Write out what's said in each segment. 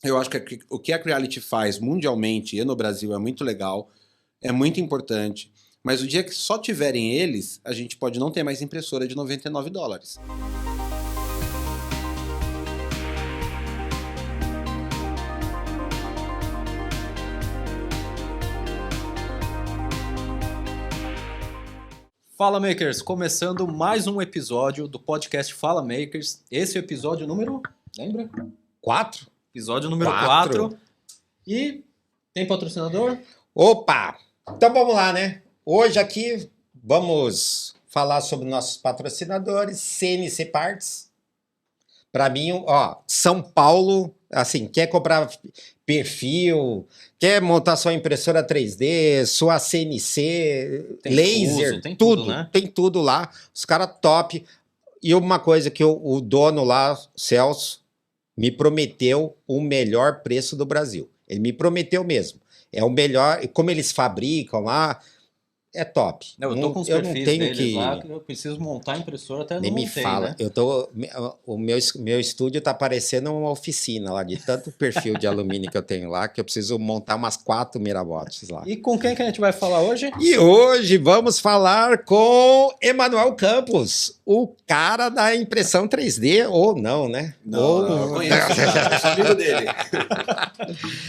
Eu acho que o que a Creality faz mundialmente e no Brasil é muito legal, é muito importante, mas o dia que só tiverem eles, a gente pode não ter mais impressora de $99. Fala Makers, começando mais um episódio do podcast Fala Makers. Esse é o episódio número, lembra? 4? Episódio número 4. E tem patrocinador? Opa! Então vamos lá, né? Hoje aqui vamos falar sobre nossos patrocinadores, CNC Parts. Para mim, ó, São Paulo, assim, quer comprar perfil, quer montar sua impressora 3D, sua CNC, Tem laser, fuso, tem tudo, tudo, né? tem tudo lá. Os caras top. E uma coisa que o dono lá, Celso, me prometeu o melhor preço do Brasil. Ele me prometeu mesmo. É o melhor, e como eles fabricam lá, é top. Eu tô com os eu não perfis tenho deles que... lá, que eu preciso montar a impressora, até Nem não me montei, fala. né? O meu estúdio tá parecendo uma oficina lá, de tanto perfil de alumínio que eu tenho lá, que eu preciso montar umas 4 mirabotes lá. E com quem que a gente vai falar hoje? E hoje vamos falar com Emanuel Campos, o cara da impressão 3D, ou não, né? Não, eu conheço, cara, eu sou amigo dele.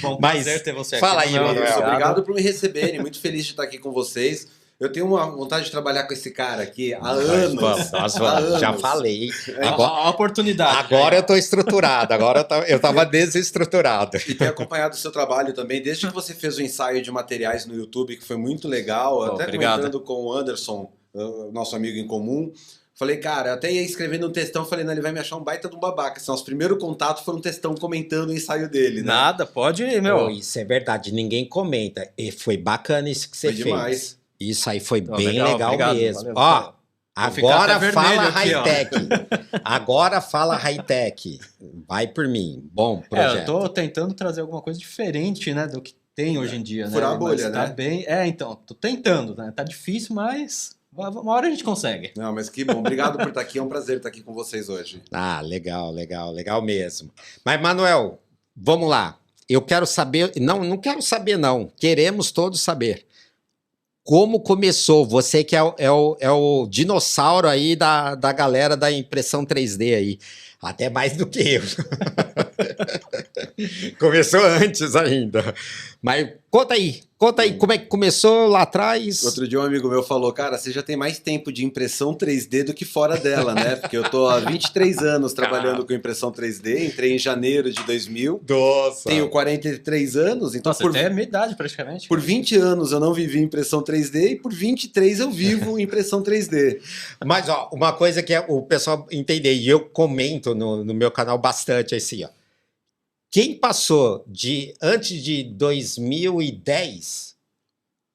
Bom, Mas prazer ter você fala aqui. aí, Emanuel. Obrigado por me receberem, muito feliz de estar aqui com vocês. Eu tenho uma vontade de trabalhar com esse cara aqui há anos. Nós vamos. Já falei. A oportunidade. Agora eu tô estruturado, agora eu tava desestruturado. E tenho acompanhado o seu trabalho também, desde que você fez o ensaio de materiais no YouTube, que foi muito legal, até obrigado. comentando com o Anderson, nosso amigo em comum. Falei, cara, eu até ia escrevendo um textão, falei, não, ele vai me achar um baita de um babaca. Assim, nosso primeiro contato foi um textão comentando o ensaio dele, né? Nada, pode ir, meu. Oh, isso é verdade, ninguém comenta. E foi bacana isso que você Foi fez. demais. Isso aí foi bem legal obrigado, mesmo. valeu. Ó, Vou ficar agora até fala vermelho aqui, ó. high-tech. Agora fala high-tech. Vai por mim. Bom projeto. Eu tô tentando trazer alguma coisa diferente, né, do que tem hoje em dia, né? Furar a bolha, Mas tá né? bem... então, tô tentando, né? Tá difícil, mas uma hora a gente consegue. Não, mas que bom. Obrigado por estar aqui. É um prazer estar aqui com vocês hoje. Ah, legal mesmo. Mas, Manuel, vamos lá. Eu quero saber... Não quero saber, não. Queremos todos saber. Como começou? Você que é o dinossauro aí da galera da impressão 3D aí. Até mais do que eu. Começou antes ainda. Mas conta aí como é que começou lá atrás. Outro dia um amigo meu falou, cara, você já tem mais tempo de impressão 3D do que fora dela, né? Porque eu tô há 23 anos trabalhando com impressão 3D, entrei em janeiro de 2000. Nossa. Tenho 43 anos, então Nossa, até a minha idade praticamente. por 20 anos eu não vivi impressão 3D e por 23 eu vivo impressão 3D. Mas, ó, uma coisa que o pessoal entender, e eu comento no meu canal bastante, é assim, ó. Quem passou antes de 2010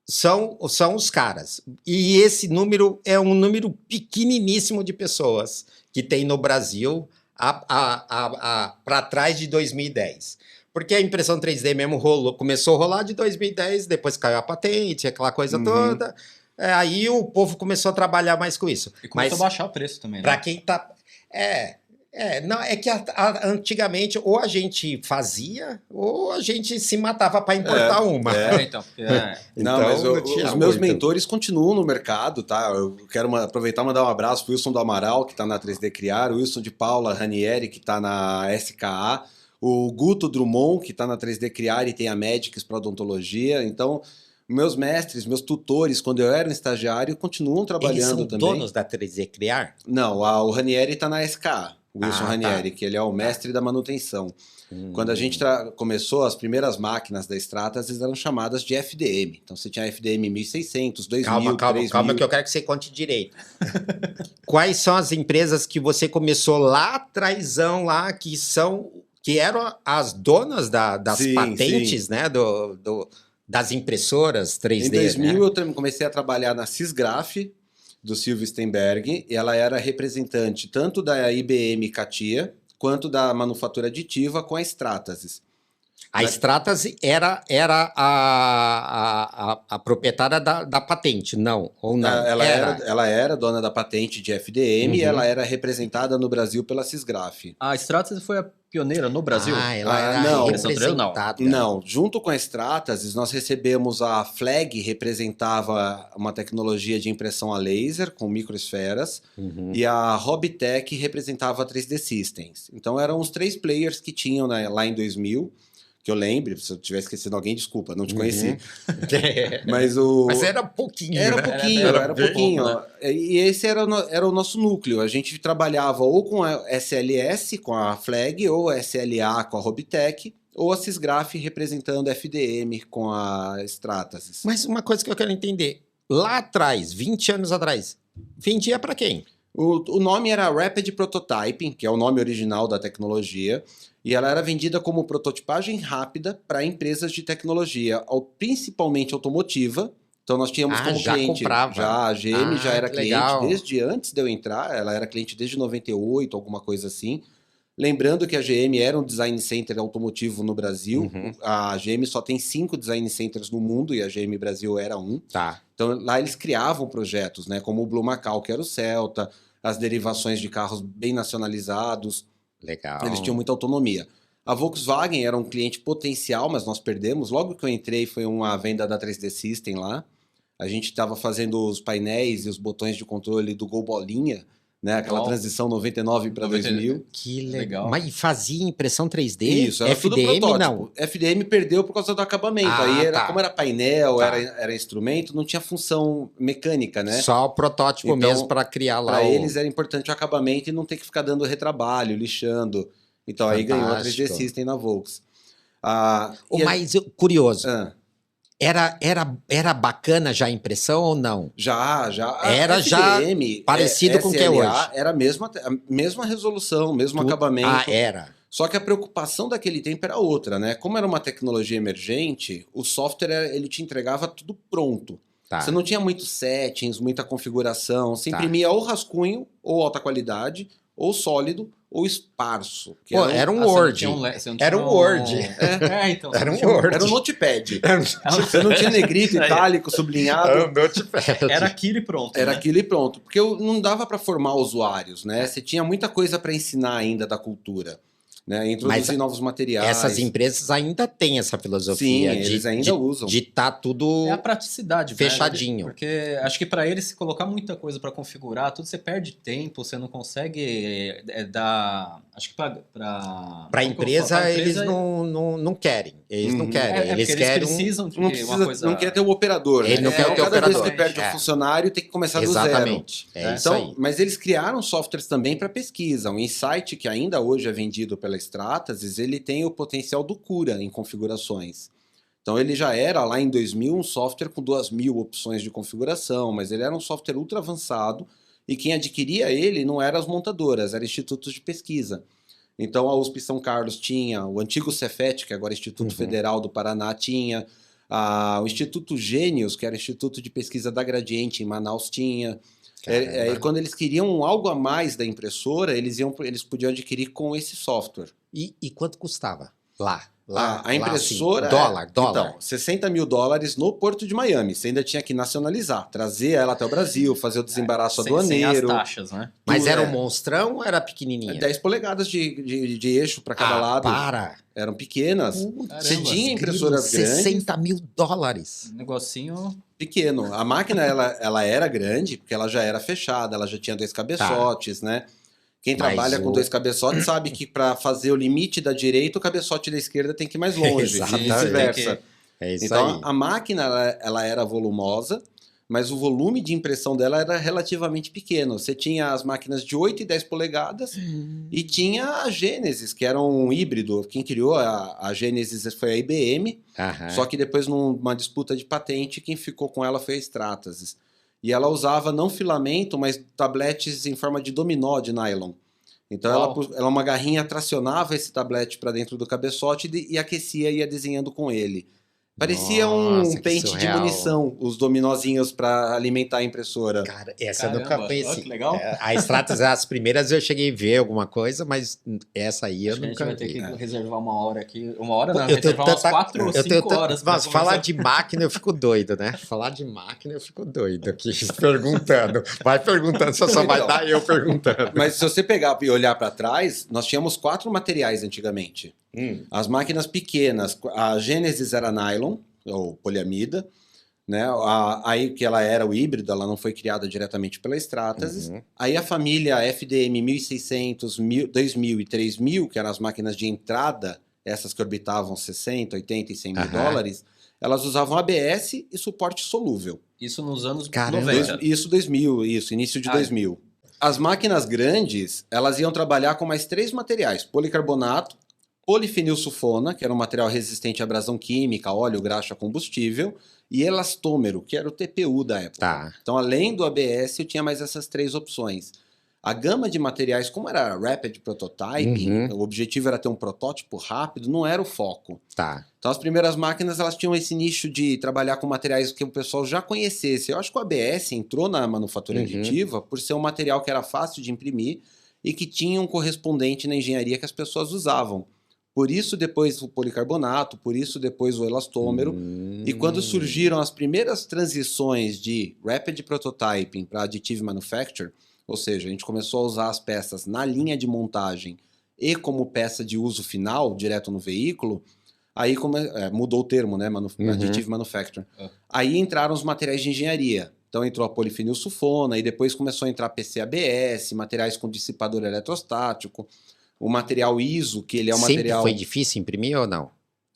são os caras. E esse número é um número pequeniníssimo de pessoas que tem no Brasil para trás de 2010. Porque a impressão 3D mesmo começou a rolar de 2010, depois caiu a patente, aquela coisa toda. Aí o povo começou a trabalhar mais com isso. E começou a baixar o preço também, né? Para quem tá... não, é que antigamente ou a gente fazia ou a gente se matava para importar uma. Então. Não, mas os meus mentores continuam no mercado, tá? Eu quero aproveitar e mandar um abraço pro Wilson do Amaral, que tá na 3D Criar, o Wilson de Paula Ranieri, que tá na SKA, o Guto Drummond, que tá na 3D Criar e tem a Medics para odontologia. Então, meus mestres, meus tutores, quando eu era um estagiário, continuam trabalhando Eles são também. donos da 3D Criar? Não, o Ranieri tá na SKA. O Wilson Ranieri, tá. que ele é o mestre da manutenção. Quando a gente começou, as primeiras máquinas da Stratas eram chamadas de FDM. Então você tinha FDM 1600, 2000, 3000. Calma, que eu quero que você conte direito. Quais são as empresas que você começou lá atrásão lá, que eram as donas das patentes, né, das impressoras 3D? Em 2000 né? eu comecei a trabalhar na Sysgraph, do Silvio Stenberg, e ela era representante tanto da IBM Catia, quanto da manufatura aditiva com a Stratasys. A Stratas era a proprietária da patente, não? Ou não? Ela era dona da patente de FDM e ela era representada no Brasil pela Sysgraph. A Stratas foi a pioneira no Brasil? Ela era representada. Não, junto com a Stratas, nós recebemos a Flag, representava uma tecnologia de impressão a laser com microesferas, e a Robitech representava a 3D Systems. Então eram os 3 players que tinham lá em 2000, que eu lembre, se eu tiver esquecido alguém, desculpa, não te conheci. Mas era pouquinho. Era pouquinho. Pouco, né? E esse era o nosso núcleo. A gente trabalhava ou com a SLS, com a Flag, ou a SLA com a Robitech, ou a Sysgraph representando a FDM com a Stratasys. Mas uma coisa que eu quero entender. Lá atrás, 20 anos atrás, vendia para quem? O nome era Rapid Prototyping, que é o nome original da tecnologia, e ela era vendida como prototipagem rápida para empresas de tecnologia, principalmente automotiva. Então nós tínhamos como já cliente... Comprava. A GM já era cliente legal. desde antes de eu entrar, ela era cliente desde 98, alguma coisa assim. Lembrando que a GM era um design center automotivo no Brasil. A GM só tem 5 design centers no mundo e a GM Brasil era um. Tá. Então lá eles criavam projetos, né? Como o Blue Macau, que era o Celta, as derivações de carros bem nacionalizados. Legal. Eles tinham muita autonomia. A Volkswagen era um cliente potencial, mas nós perdemos. Logo que eu entrei foi uma venda da 3D System lá. A gente estava fazendo os painéis e os botões de controle do Gol Bolinha, né? Aquela transição 99 para 2000. Que legal. Mas fazia impressão 3D? Isso, era tudo protótipo. Não. FDM perdeu por causa do acabamento. Aí como era painel, era instrumento, não tinha função mecânica, né? Só o protótipo então, mesmo para criar lá. Para eles era importante o acabamento e não ter que ficar dando retrabalho, lixando. Então aí ganhou a 3D System na Volks. Mas curioso. Era bacana já a impressão ou não? Já. Era FDM, já parecido com o que é hoje. Era a mesma resolução, mesmo acabamento. Era. Só que a preocupação daquele tempo era outra, né? Como era uma tecnologia emergente, o software ele te entregava tudo pronto. Tá. Você não tinha muitos settings, muita configuração. Você imprimia ou rascunho, ou alta qualidade, ou sólido, ou esparso. Que era um Word. Era um Word. Então. Era um Word. Era um notepad. Você não tinha negrito, itálico, sublinhado. Era um notepad. Era aquilo e pronto. Era aquilo e pronto. Porque não dava para formar usuários, né? Você tinha muita coisa para ensinar ainda da cultura. Né? Introduzir novos materiais. Essas empresas ainda têm essa filosofia. Sim, eles ainda usam. De estar tudo a praticidade, fechadinho. Porque acho que para eles, se colocar muita coisa para configurar, tudo você perde tempo, você não consegue dar... Acho que para a empresa eles não querem. Eles não querem. Eles querem precisam de uma coisa... Não quer ter o operador. Ele não quer ter o operador. Cada vez que perde o funcionário, tem que começar do zero. Exatamente. Isso aí. Mas eles criaram softwares também para pesquisa. O Insight, que ainda hoje é vendido pela Stratasys, ele tem o potencial do Cura em configurações. Então ele já era lá em 2000 um software com 2.000 opções de configuração, mas ele era um software ultra avançado e quem adquiria ele não eram as montadoras, eram institutos de pesquisa. Então a USP São Carlos tinha, o antigo Cefet, que agora é Instituto Federal do Paraná, tinha, o Instituto Gênios, que era o Instituto de Pesquisa da Gradiente em Manaus, tinha. E quando eles queriam algo a mais da impressora, eles podiam adquirir com esse software. E quanto custava lá? A impressora... Dólar. Então, $60 mil no Porto de Miami. Você ainda tinha que nacionalizar, trazer ela até o Brasil, fazer o desembaraço aduaneiro. Sem as taxas, né? Mas era um monstrão ou era pequenininha? 10 polegadas de eixo para cada lado. Eram pequenas. Você tinha impressoras grandes. $60 mil. Um negocinho... pequeno. A máquina, ela era grande, porque ela já era fechada, ela já tinha 2 cabeçotes, né? Quem trabalha com 2 cabeçotes sabe que para fazer o limite da direita, o cabeçote da esquerda tem que ir mais longe, e vice-versa. Então, a máquina ela era volumosa, mas o volume de impressão dela era relativamente pequeno. Você tinha as máquinas de 8 e 10 polegadas e tinha a Genesis, que era um híbrido. Quem criou a Genesis foi a IBM, só que depois, numa disputa de patente, quem ficou com ela foi a Stratasys. E ela usava não filamento, mas tabletes em forma de dominó de nylon. Então uma garrinha tracionava esse tablete para dentro do cabeçote e aquecia e ia desenhando com ele. Parecia Nossa, um pente de munição, os dominozinhos para alimentar a impressora. Cara, essa eu nunca conheci. Que legal. A Stratos, as primeiras eu cheguei a ver alguma coisa, mas essa aí eu nunca vi. A gente vai ter que reservar uma hora aqui. Uma hora não, eu tenho reservar umas 4 ou 5 horas. Mas falar de máquina eu fico doido, né? Falar de máquina eu fico doido aqui, perguntando. Vai perguntando, só vai dar eu perguntando. Mas se você pegar e olhar para trás, nós tínhamos 4 materiais antigamente. As máquinas pequenas, a Genesis era nylon, ou poliamida, né? Aí que ela era o híbrido, ela não foi criada diretamente pela Stratasys. Aí a família FDM 1600, 2000 e 3000, que eram as máquinas de entrada, essas que orbitavam 60, 80 e 100 mil dólares, elas usavam ABS e suporte solúvel. Isso nos anos 90. Isso 2000, isso, início de 2000. As máquinas grandes, elas iam trabalhar com mais 3 materiais: policarbonato, polifenilsulfona, que era um material resistente à abrasão química, óleo, graxa, combustível, e elastômero, que era o TPU da época. Então, além do ABS, eu tinha mais essas 3 opções. A gama de materiais, como era Rapid Prototyping, o objetivo era ter um protótipo rápido, não era o foco. Então, as primeiras máquinas, elas tinham esse nicho de trabalhar com materiais que o pessoal já conhecesse. Eu acho que o ABS entrou na manufatura aditiva por ser um material que era fácil de imprimir e que tinha um correspondente na engenharia que as pessoas usavam. Por isso depois o policarbonato, por isso depois o elastômero. E quando surgiram as primeiras transições de Rapid Prototyping para Additive Manufacture, ou seja, a gente começou a usar as peças na linha de montagem e como peça de uso final, direto no veículo, aí mudou o termo, né? Additive Manufacture. Aí entraram os materiais de engenharia. Então entrou a polifenilsulfona e depois começou a entrar PCABS, materiais com dissipador eletrostático. O material ISO, que ele é um material... Sempre foi difícil imprimir ou não?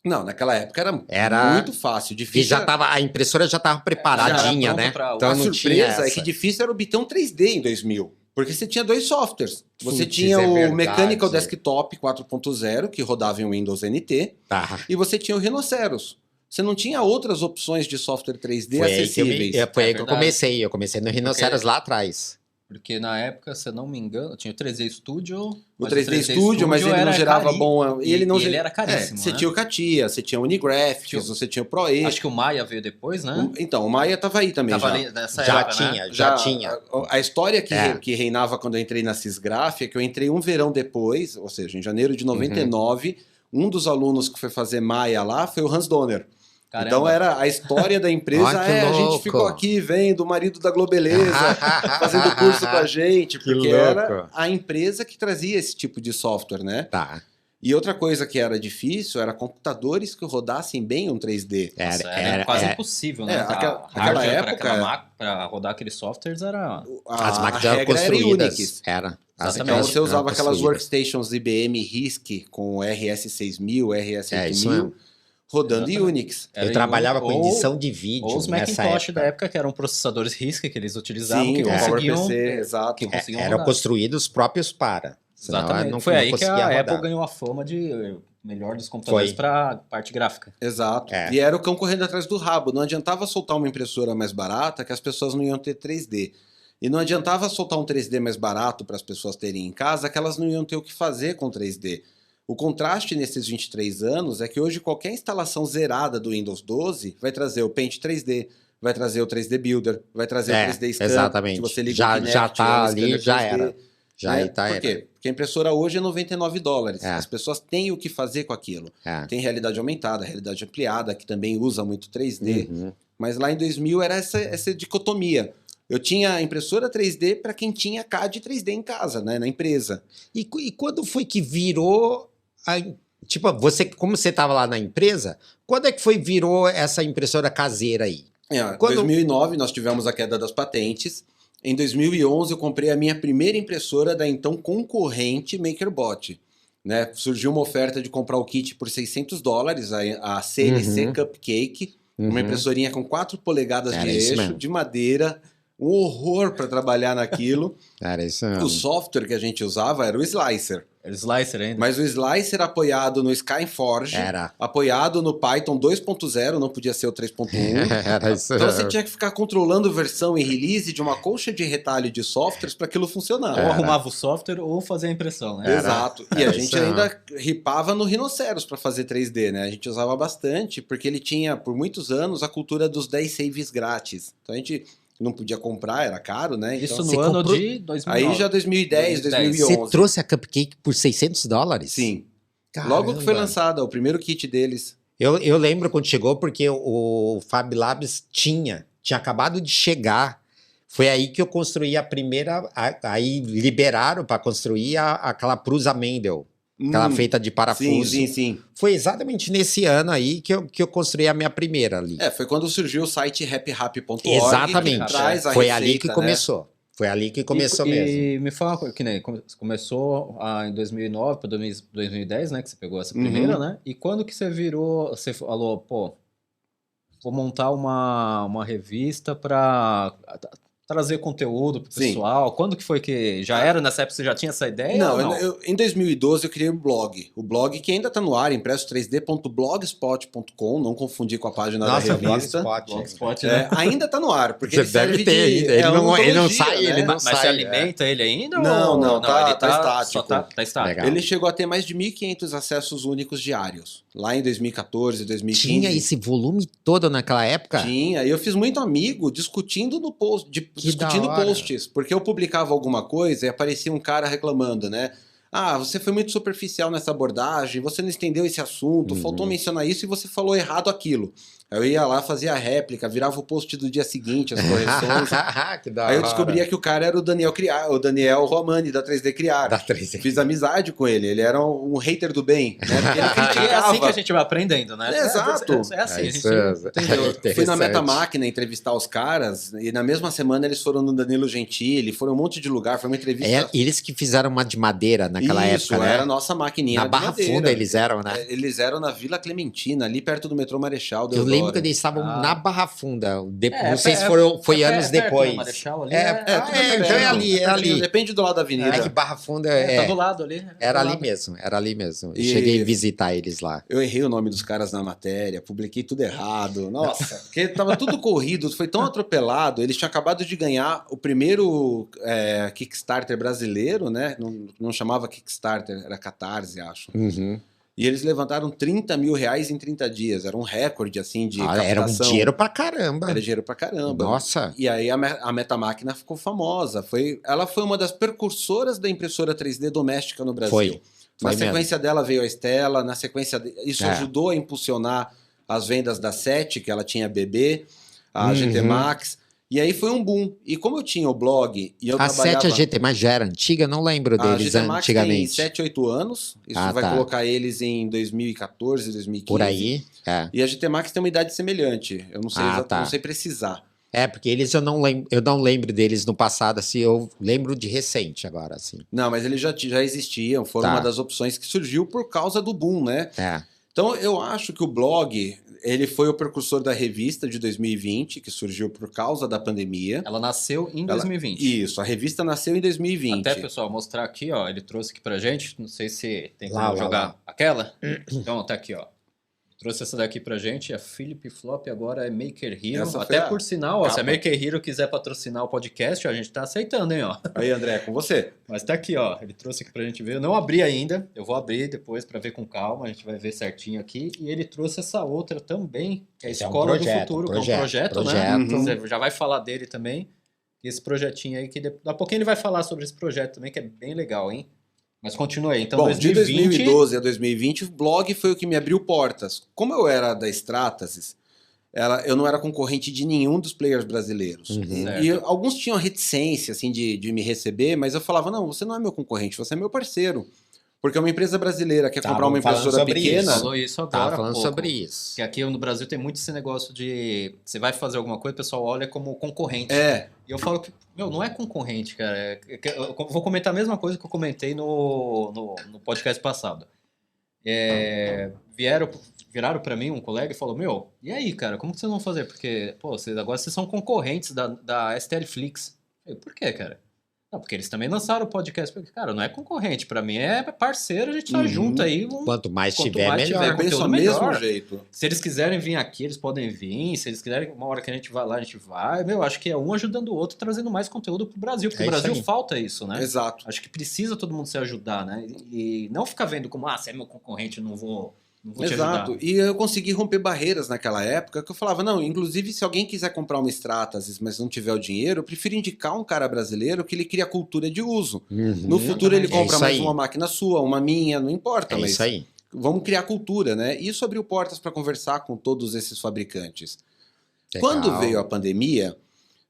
Não, naquela época era muito fácil. Difícil. A impressora já estava preparadinha, né? Então, a surpresa é que difícil era obter um 3D em 2000. Porque você tinha 2 softwares. Você tinha o Mechanical Desktop 4.0, que rodava em Windows NT, e você tinha o Rhinoceros. Você não tinha outras opções de software 3D acessíveis. Foi aí que eu comecei. Eu comecei no Rhinoceros lá atrás. Porque na época, se eu não me engano, tinha o 3D Studio. O 3D Studio, mas ele não gerava bom... Ele era caríssimo, Você tinha o CATIA, você tinha o Unigraphics, você tinha o ProE. Acho que o Maya veio depois, né? Então, o Maya estava aí também. Já tinha. A história que reinava quando eu entrei na Sysgraph é que eu entrei um verão depois, ou seja, em janeiro de 99, um dos alunos que foi fazer Maya lá foi o Hans Donner. Caramba. Então era a história da empresa, a gente ficou aqui vendo o marido da Globeleza fazendo curso com a gente, porque era a empresa que trazia esse tipo de software, né? E outra coisa que era difícil era computadores que rodassem bem um 3D. Era quase impossível, né? Aquela época... Para rodar aqueles softwares era... As máquinas eram construídas. Então você usava aquelas workstations IBM RISC com RS6000, RS8000... rodando em Unix. Eu trabalhava com edição de vídeo. Ou os Macintosh da época, que eram processadores RISC que eles utilizavam, que conseguiam... Eram construídos próprios para. Exatamente. Não, foi aí que a Apple ganhou a fama de melhor dos computadores para a parte gráfica. Exato. E era o cão correndo atrás do rabo. Não adiantava soltar uma impressora mais barata que as pessoas não iam ter 3D. E não adiantava soltar um 3D mais barato para as pessoas terem em casa que elas não iam ter o que fazer com 3D. O contraste nesses 23 anos é que hoje qualquer instalação zerada do Windows 12 vai trazer o Paint 3D, vai trazer o 3D Builder, vai trazer o 3D Scan. Exatamente. Que você liga já tá ali, já era. Por quê? Porque a impressora hoje é $99. As pessoas têm o que fazer com aquilo. Tem realidade aumentada, realidade ampliada, que também usa muito 3D. Mas lá em 2000 era essa dicotomia. Eu tinha impressora 3D para quem tinha CAD 3D em casa, né, na empresa. E quando foi que virou... Tipo, como você estava lá na empresa, quando é que virou essa impressora caseira aí? Em 2009 nós tivemos a queda das patentes. Em 2011 eu comprei a minha primeira impressora da então concorrente MakerBot. Né? Surgiu uma oferta de comprar o kit por $600, a CNC Cupcake, uma impressorinha com 4 polegadas de eixo, de madeira, Um horror para trabalhar naquilo. Cara, isso O software que a gente usava era o Slicer. Era Slicer ainda. Mas o Slicer apoiado no Skyforge, apoiado no Python 2.0, não podia ser o 3.1. Era isso. Então você tinha que ficar controlando versão e release de uma colcha de retalho de softwares para aquilo funcionar. Ou arrumava o software ou fazia a impressão, né? Exato. E a gente ainda ripava no Rhinoceros para fazer 3D, né? A gente usava bastante, porque ele tinha, por muitos anos, a cultura dos 10 saves grátis. Então a gente não podia comprar, era caro, né? Isso então, no ano de 2009. Aí já 2010, 2011. Você trouxe a Cupcake por $600? Sim. Caramba. Logo que foi lançada, o primeiro kit deles. Eu lembro quando chegou, porque o Fab Labs tinha acabado de chegar. Foi aí que eu construí a primeira. Aí liberaram para construir aquela Prusa Mendel. Aquela feita de parafuso. Sim. Foi exatamente nesse ano aí que eu construí a minha primeira ali. Foi quando surgiu o site happyrap.org. Exatamente. Que traz a foi receita, ali que né? começou. Foi ali que começou mesmo. E me fala uma coisa, que nem começou em 2009 para 2010, né? Que você pegou essa primeira, né? E quando que você virou, você falou, pô, vou montar uma revista para trazer conteúdo pro pessoal. Quando que foi que já era nessa época, você já tinha essa ideia? Não, não? Em 2012 eu criei um blog. O blog que ainda está no ar, impresso3d.blogspot.com, não confundir com a página da revista. Blogspot, né? Ainda está no ar, porque Você ele serve deve ter ainda. Ele não sai, né? ele não Mas sai. você alimenta ele ainda? Não, tá ele estático. Tá estático. Legal. Ele chegou a ter mais de 1.500 acessos únicos diários. Lá em 2014, 2015. Tinha esse volume todo naquela época? Tinha, e eu fiz muito amigo discutindo no post, discutindo posts, porque eu publicava alguma coisa e aparecia um cara reclamando, né? Ah, você foi muito superficial nessa abordagem, você não entendeu esse assunto, faltou mencionar isso e você falou errado aquilo. Aí eu ia lá, fazia a réplica, virava o post do dia seguinte, as correções. Que da Aí eu hora. descobria que o cara era o Daniel Romani, da 3D Criar. Da 3D. Fiz amizade com ele, ele era um hater do bem, né? Porque ele É criticava. assim que a gente vai aprendendo, né? Exato. É assim, a gente entendeu. Fui na Metamáquina entrevistar os caras e na mesma semana eles foram no Danilo Gentili, foram um monte de lugar, foi uma entrevista. Eles que fizeram uma de madeira naquela época, né? Era a nossa maquininha Na Barra Funda eles eram, né? Eles eram na Vila Clementina, ali perto do metrô Marechal Eu lembro que eles estavam na Barra Funda. Não sei se foi anos depois. Então Tudo é ali. Depende do lado da avenida. É que Barra Funda tá do lado ali. Era ali mesmo. Eu cheguei a visitar eles lá. Eu errei o nome dos caras na matéria, publiquei tudo errado. Nossa, porque tava tudo corrido, foi tão atropelado. Eles tinham acabado de ganhar o primeiro Kickstarter brasileiro, né? Não chamava Kickstarter, era Catarse, acho. E eles levantaram R$30 mil em 30 dias. Era um recorde, assim, de captação. Era um dinheiro pra caramba. Era dinheiro pra caramba. Nossa. E aí a Metamáquina ficou famosa. Ela foi uma das precursoras da impressora 3D doméstica no Brasil. Foi Na sequência mesmo. dela veio a Stella. Na sequência... Isso ajudou a impulsionar as vendas da SET, que ela tinha BB, a GT Max... E aí foi um boom. E como eu tinha o blog e eu trabalhava... A 7 GT, mas já era antiga? Não lembro deles a GT Max antigamente. tem 7, 8 anos. Isso vai colocar eles em 2014, 2015. Por aí, E a GT Max tem uma idade semelhante. Eu não sei não sei precisar. Porque eles eu não lembro deles no passado, assim, eu lembro de recente agora, assim. Não, mas eles já existiam. Foram uma das opções que surgiu por causa do boom, né? Então eu acho que o blog... Ele foi o precursor da revista de 2020, que surgiu por causa da pandemia. Ela nasceu em 2020. Isso, a revista nasceu em 2020. Até, pessoal, mostrar aqui, ó, ele trouxe aqui pra gente, não sei se tem como jogar aquela. Então, tá aqui, ó. Trouxe essa daqui pra gente, a Philip Flop, agora é Maker Hero. Até por sinal, ó, se a Maker Hero quiser patrocinar o podcast, ó, a gente tá aceitando, hein, ó. Aí, André, com você. Mas tá aqui, ó, ele trouxe aqui pra gente ver. Eu não abri ainda, eu vou abrir depois pra ver com calma, a gente vai ver certinho aqui. E ele trouxe essa outra também, que é a Escola do Futuro, que é um projeto, né? Você já vai falar dele também. Esse projetinho aí, que daqui a pouquinho ele vai falar sobre esse projeto também, que é bem legal, hein? Mas continua aí. Então, de 2012 a 2020, o blog foi o que me abriu portas. Como eu era da Stratasys, eu não era concorrente de nenhum dos players brasileiros. E alguns tinham reticência assim, de me receber, mas eu falava, não, você não é meu concorrente, você é meu parceiro. Porque uma empresa brasileira quer comprar uma impressora pequena... Falou isso agora. Tava falando sobre isso. Que aqui no Brasil tem muito esse negócio de... Você vai fazer alguma coisa, o pessoal olha como concorrente. E eu falo que, não é concorrente, cara. Eu vou comentar a mesma coisa que eu comentei no podcast passado. viraram para mim um colega e falou, meu, e aí, cara, como que vocês vão fazer? Porque, pô, agora vocês são concorrentes da STL Flix. Eu falei, por quê, cara? Não, porque eles também lançaram o podcast. Porque, cara, não é concorrente, para mim é parceiro, a gente tá junto aí. Quanto mais tiver, melhor. Pensa mesmo jeito. Se eles quiserem vir aqui, eles podem vir. Se eles quiserem, uma hora que a gente vai lá, a gente vai. Meu, acho que é um ajudando o outro, trazendo mais conteúdo pro Brasil. Porque o Brasil falta isso, né? Exato. Acho que precisa todo mundo se ajudar, né? E não ficar vendo como, você é meu concorrente, não vou Exato, e eu consegui romper barreiras naquela época, que eu falava, não, inclusive se alguém quiser comprar uma Stratasys, mas não tiver o dinheiro, eu prefiro indicar um cara brasileiro que ele cria cultura de uso. No futuro ele compra mais uma máquina sua, uma minha, não importa, mas isso aí. Vamos criar cultura, né? E isso abriu portas para conversar com todos esses fabricantes. Legal. Quando veio a pandemia,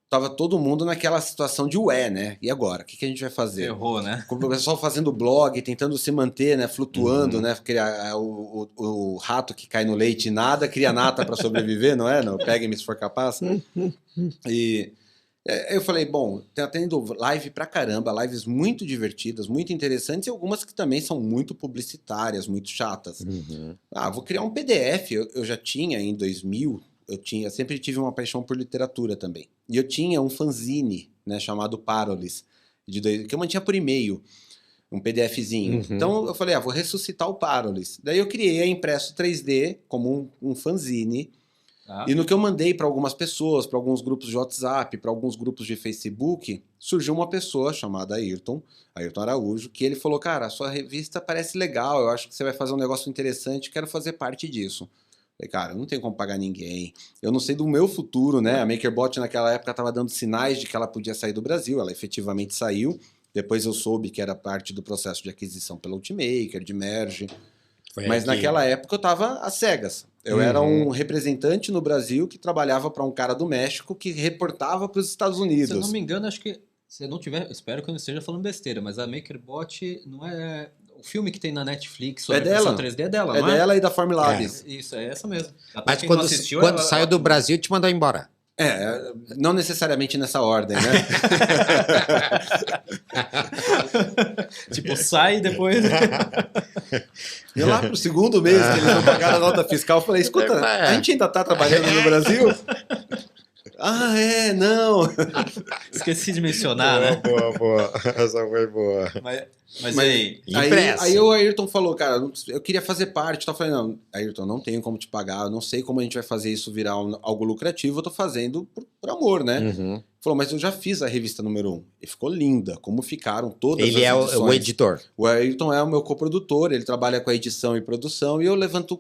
tava todo mundo naquela situação de né? E agora? O que a gente vai fazer? Errou, né? O pessoal fazendo blog, tentando se manter, né? Flutuando, né? Porque o rato que cai no leite e nada cria nata para sobreviver, não é? Não, pegue-me se for capaz. E eu falei, bom, tá tendo live pra caramba, lives muito divertidas, muito interessantes e algumas que também são muito publicitárias, muito chatas. Vou criar um PDF. Eu já tinha em 2000... Eu sempre tive uma paixão por literatura também. E eu tinha um fanzine, né, chamado Parolis, que eu mantinha por e-mail, um PDFzinho. Então eu falei, vou ressuscitar o Parolis. Daí eu criei impresso 3D como um fanzine. E no que eu mandei para algumas pessoas, para alguns grupos de WhatsApp, para alguns grupos de Facebook, surgiu uma pessoa chamada Ayrton Araújo, que ele falou, cara, a sua revista parece legal, eu acho que você vai fazer um negócio interessante, quero fazer parte disso. Falei, cara, eu não tenho como pagar ninguém, eu não sei do meu futuro, né? A MakerBot naquela época estava dando sinais de que ela podia sair do Brasil, ela efetivamente saiu, depois eu soube que era parte do processo de aquisição pela Ultimaker, de merge, mas naquela época eu estava às cegas. Eu era um representante no Brasil que trabalhava para um cara do México que reportava para os Estados Unidos. Se eu não me engano, acho que, se eu não tiver, espero que eu não esteja falando besteira, mas a MakerBot não é... O filme que tem na Netflix sobre impressão 3D é dela, não é? É dela e da Formlabs. Isso, é essa mesmo. Mas quando saiu do Brasil, te mandou embora. Não necessariamente nessa ordem, né? Tipo, sai e depois... E lá pro segundo mês que eles não pagaram a nota fiscal, eu falei, escuta, a gente ainda tá trabalhando no Brasil? Não. Esqueci de mencionar, né? Boa. Essa foi boa. Mas aí o Ayrton falou, cara, eu queria fazer parte. Eu falei, não, Ayrton, não tenho como te pagar, eu não sei como a gente vai fazer isso virar algo lucrativo, eu tô fazendo por amor, né? Falou, mas eu já fiz a revista número 1. E ficou linda, como ficaram todas as edições. Ele é o editor. O Ayrton é o meu coprodutor, ele trabalha com a edição e produção, e eu levanto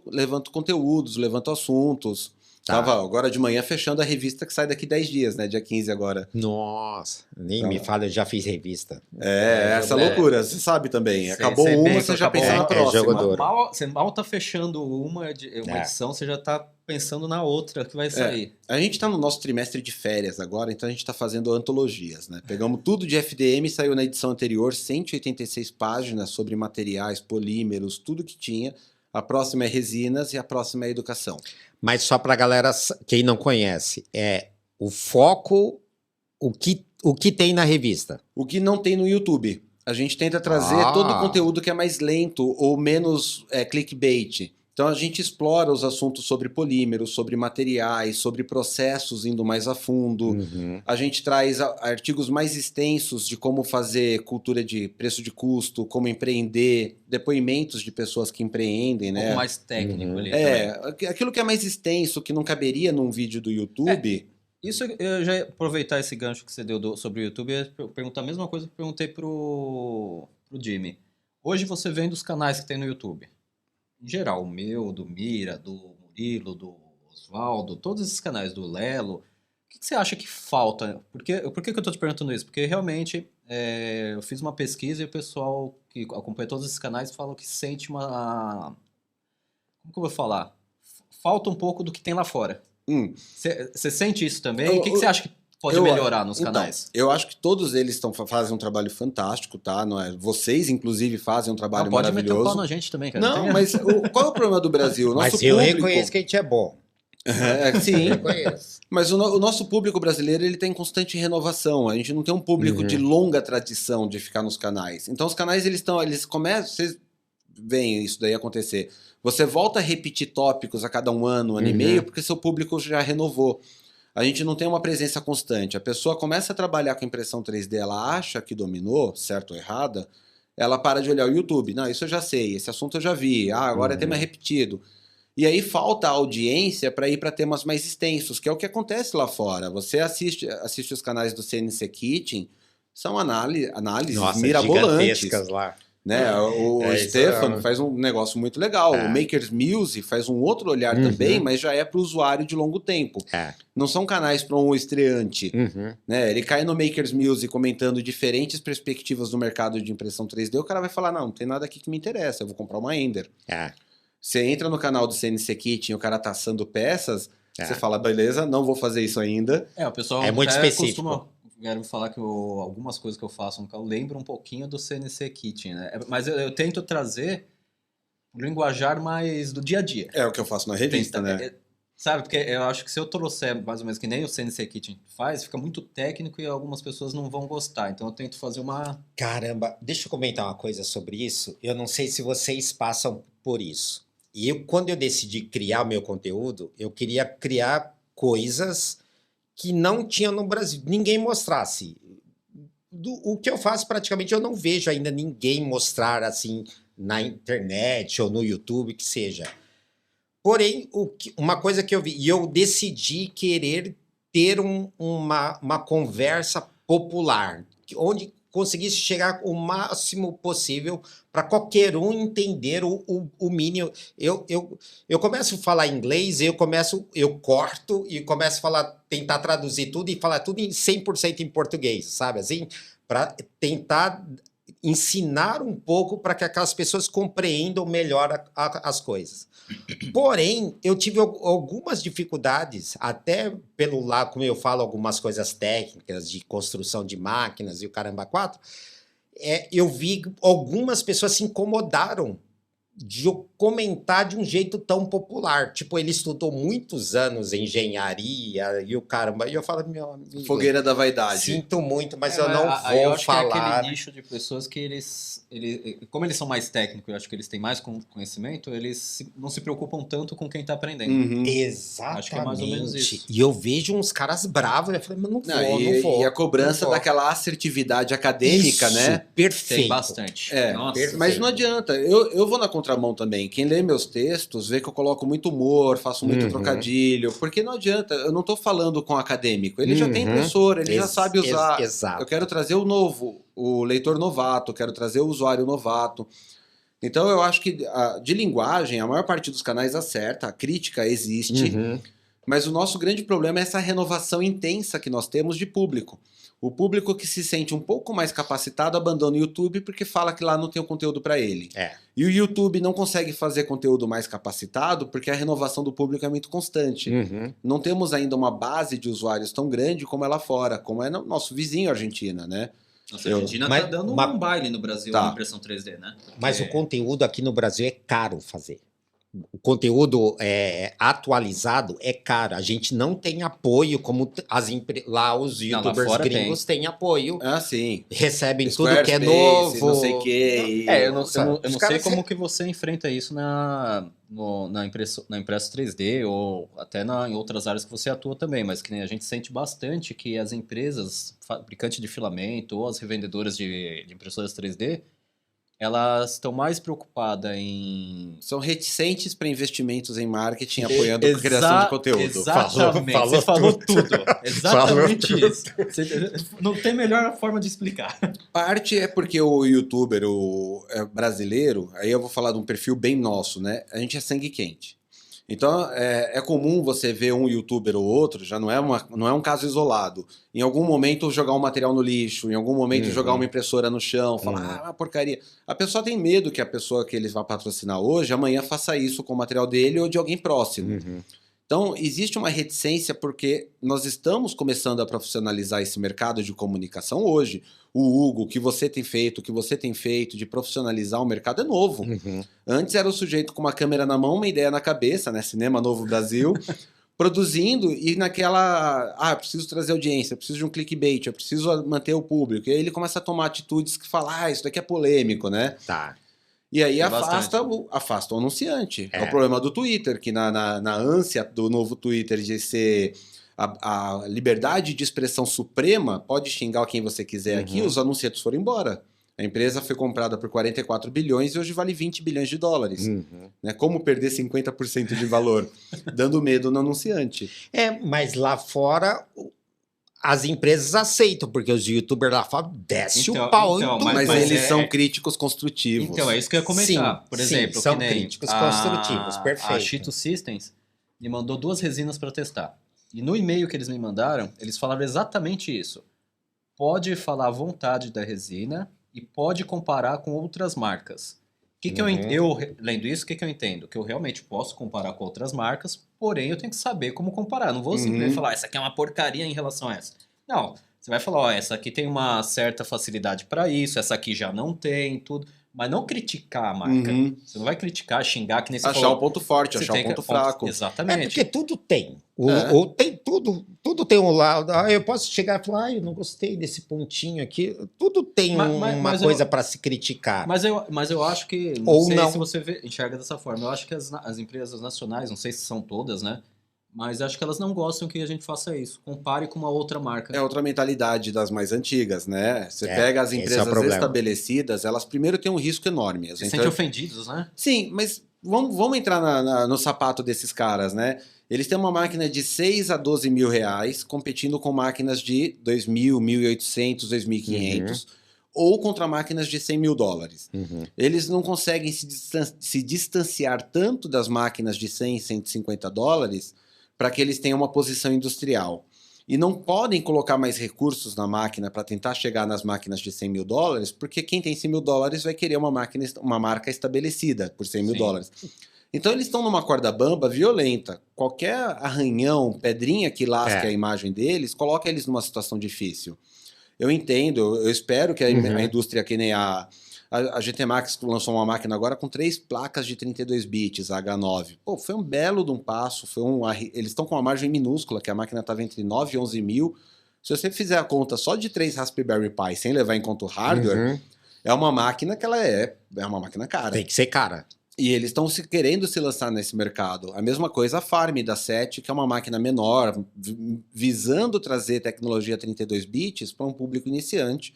conteúdos, levanto assuntos. Tava agora de manhã fechando a revista que sai daqui 10 dias, né? Dia 15 agora. Nossa, nem me fala, eu já fiz revista. Essa loucura, você sabe também. Acabou uma, você já pensa na próxima. Você mal tá fechando uma edição, você já tá pensando na outra que vai sair. A gente tá no nosso trimestre de férias agora, então a gente tá fazendo antologias, né? Pegamos tudo de FDM, saiu na edição anterior, 186 páginas sobre materiais, polímeros, tudo que tinha. A próxima é resinas e a próxima é educação. Mas só para a galera, quem não conhece, o foco, o que tem na revista? O que não tem no YouTube. A gente tenta trazer todo o conteúdo que é mais lento ou menos clickbait. Então a gente explora os assuntos sobre polímeros, sobre materiais, sobre processos indo mais a fundo. A gente traz artigos mais extensos de como fazer cultura de preço de custo, como empreender, depoimentos de pessoas que empreendem, né? Mais técnico ali. Aquilo que é mais extenso, que não caberia num vídeo do YouTube. Isso eu já ia aproveitar esse gancho que você deu sobre o YouTube e perguntar a mesma coisa que eu perguntei pro Jimmy. Hoje você vendo os canais que tem no YouTube. Em geral, o meu, do Mira, do Murilo, do Oswaldo, todos esses canais, do Lelo, o que você acha que falta? Por que eu estou te perguntando isso? Porque realmente eu fiz uma pesquisa e o pessoal que acompanha todos esses canais fala que sente uma... Como que eu vou falar? Falta um pouco do que tem lá fora. Você sente isso também? O que você acha que pode melhorar nos canais? Eu acho que todos eles fazem um trabalho fantástico, tá? Não é? Vocês, inclusive, fazem um trabalho maravilhoso. Pode meter o pau na gente também, cara. Não, mas qual é o problema do Brasil? Mas eu reconheço que a gente é bom. Sim, mas o nosso público brasileiro ele tem constante renovação. A gente não tem um público de longa tradição de ficar nos canais. Então os canais eles começam, vocês vem isso daí acontecer? Você volta a repetir tópicos a cada um ano e meio, porque seu público já renovou. A gente não tem uma presença constante. A pessoa começa a trabalhar com impressão 3D, ela acha que dominou, certo ou errada, ela para de olhar o YouTube. Não, isso eu já sei, esse assunto eu já vi. Agora é tema repetido. E aí falta audiência para ir para temas mais extensos, que é o que acontece lá fora. Você assiste os canais do CNC Kitchen, são análises mirabolantes. Lá. Né? O Stefano faz um negócio muito legal. O Makers Music faz um outro olhar também, mas já é para o usuário de longo tempo. Não são canais para um estreante. Né? Ele cai no Makers Music comentando diferentes perspectivas do mercado de impressão 3D, o cara vai falar, não tem nada aqui que me interessa, eu vou comprar uma Ender. Você entra no canal do CNC Kitchen e o cara tá assando peças, você fala, beleza, não vou fazer isso ainda. O pessoal é muito específico. Quero falar que algumas coisas que eu faço no canal lembram um pouquinho do CNC Kitchen, né? Mas eu tento trazer o linguajar mais do dia a dia. É o que eu faço na revista, né? Sabe, porque eu acho que se eu trouxer mais ou menos que nem o CNC Kitchen faz, fica muito técnico e algumas pessoas não vão gostar. Então eu tento fazer uma... Caramba, deixa eu comentar uma coisa sobre isso. Eu não sei se vocês passam por isso. E quando eu decidi criar o meu conteúdo, eu queria criar coisas que não tinha no Brasil, ninguém mostrasse. O que eu faço, praticamente, eu não vejo ainda ninguém mostrar assim na internet ou no YouTube, que seja. Porém, uma coisa que eu vi, e eu decidi querer ter uma conversa popular, onde conseguisse chegar o máximo possível para qualquer um entender o mínimo. Eu começo a falar inglês, eu corto e começo a falar, tentar traduzir tudo e falar tudo em 100% em português, sabe? Assim, para tentar ensinar um pouco para que aquelas pessoas compreendam melhor as coisas. Porém, eu tive algumas dificuldades, até pelo lado, como eu falo, algumas coisas técnicas de construção de máquinas e o caramba 4, eu vi algumas pessoas se incomodaram de eu comentar de um jeito tão popular. Tipo, ele estudou muitos anos em engenharia e o caramba. E eu falo, meu amigo... Fogueira da vaidade. Sinto muito, mas eu não vou falar... Que é aquele nicho de pessoas que como eles são mais técnicos, eu acho que eles têm mais conhecimento, eles não se preocupam tanto com quem está aprendendo. Exatamente. Acho que é mais ou menos isso. E eu vejo uns caras bravos, eu falei, mas não vou. E a cobrança daquela assertividade acadêmica, isso, né? Perfeito. Tem bastante. Nossa, mas não adianta. Eu vou na contramão também. Quem lê meus textos vê que eu coloco muito humor, faço muito trocadilho, porque não adianta. Eu não estou falando com acadêmico. Ele já tem impressora, ele já sabe usar. Exato. Eu quero trazer o novo, o leitor novato, quero trazer o usuário novato. Então eu acho que de linguagem, a maior parte dos canais acerta, a crítica existe, mas o nosso grande problema é essa renovação intensa que nós temos de público. O público que se sente um pouco mais capacitado abandona o YouTube porque fala que lá não tem o conteúdo para ele. E o YouTube não consegue fazer conteúdo mais capacitado porque a renovação do público é muito constante. Não temos ainda uma base de usuários tão grande como é lá fora, como é no nosso vizinho Argentina, né? Nossa, a Argentina tá dando um baile no Brasil na impressão 3D, né? Porque... Mas o conteúdo aqui no Brasil é caro fazer. O conteúdo atualizado é caro. A gente não tem apoio como lá os youtubers gringos têm apoio. Sim. Recebem tudo que é novo. Não sei o quê. Eu não sei como que você enfrenta isso na impresso 3D ou até em outras áreas que você atua também, mas que a gente sente bastante que as empresas, fabricantes de filamento ou as revendedoras de impressoras 3D, elas estão mais preocupadas em... São reticentes para investimentos em marketing apoiando a criação de conteúdo. Exatamente, você falou tudo. Exatamente isso. Não tem melhor forma de explicar. Parte é porque o youtuber brasileiro, aí eu vou falar de um perfil bem nosso, né? A gente é sangue quente. Então, é comum você ver um youtuber ou outro, já não é um caso isolado. Em algum momento jogar um material no lixo, em algum momento jogar uma impressora no chão, falar, porcaria. A pessoa tem medo que a pessoa que eles vão patrocinar hoje, amanhã faça isso com o material dele ou de alguém próximo. Então, existe uma reticência porque nós estamos começando a profissionalizar esse mercado de comunicação hoje. O Hugo, o que você tem feito de profissionalizar o mercado é novo. Antes era o sujeito com uma câmera na mão, uma ideia na cabeça, né? Cinema Novo Brasil, produzindo e naquela... preciso trazer audiência, preciso de um clickbait, eu preciso manter o público. E aí ele começa a tomar atitudes que falam, isso daqui é polêmico, né? E aí afasta o anunciante. É o problema do Twitter, que na ânsia do novo Twitter de ser a liberdade de expressão suprema, pode xingar quem você quiser aqui, os anunciantes foram embora. A empresa foi comprada por 44 bilhões e hoje vale 20 bilhões de dólares. Né? Como perder 50% de valor? Dando medo no anunciante. Mas lá fora as empresas aceitam, porque os youtubers lá fora desce o pau em tudo. Mas eles são críticos construtivos. Então, é isso que eu ia comentar. Por exemplo, são críticos construtivos, perfeito. A Cheeto Systems me mandou 2 resinas para testar. E no e-mail que eles me mandaram, eles falaram exatamente isso. Pode falar à vontade da resina e pode comparar com outras marcas. Eu lendo isso, o que eu entendo? Que eu realmente posso comparar com outras marcas, porém eu tenho que saber como comparar. Não vou simplesmente falar, essa aqui é uma porcaria em relação a essa. Não, você vai falar, essa aqui tem uma certa facilidade para isso, essa aqui já não tem, tudo. Mas não criticar a marca. Você não vai criticar, xingar, que nem você achar falou. o ponto forte, achar o ponto fraco. Exatamente. Porque tudo tem. Ou tem tudo tem um lado. Eu posso chegar e falar, eu não gostei desse pontinho aqui. Tudo tem uma coisa para se criticar. Mas eu acho que, não sei se você enxerga dessa forma, eu acho que as empresas nacionais, não sei se são todas, né? Mas acho que elas não gostam que a gente faça isso. Compare com uma outra marca. É outra mentalidade das mais antigas, né? Você pega as empresas estabelecidas, elas primeiro têm um risco enorme. Se sentem ofendidos, né? Sim, mas vamos entrar no sapato desses caras, né? Eles têm uma máquina de 6 a 12 mil reais, competindo com máquinas de 2.000, 1.800, 2.500, ou contra máquinas de 100 mil dólares. Eles não conseguem se distanciar tanto das máquinas de 100, 150 dólares para que eles tenham uma posição industrial. E não podem colocar mais recursos na máquina para tentar chegar nas máquinas de 100 mil dólares, porque quem tem 100 mil dólares vai querer uma marca estabelecida por 100 mil dólares. Então eles estão numa corda bamba violenta. Qualquer arranhão, pedrinha que lasque a imagem deles, coloca eles numa situação difícil. Eu entendo, eu espero que a indústria, que nem a GT Max lançou uma máquina agora com 3 placas de 32 bits, a H9. Pô, foi um belo de um passo, eles estão com uma margem minúscula, que a máquina estava entre 9 e 11 mil. Se você fizer a conta só de 3 Raspberry Pi, sem levar em conta o hardware, é uma máquina que ela é uma máquina cara. Tem que ser cara. E eles estão querendo se lançar nesse mercado. A mesma coisa a Farm da SET, que é uma máquina menor, visando trazer tecnologia 32 bits para um público iniciante,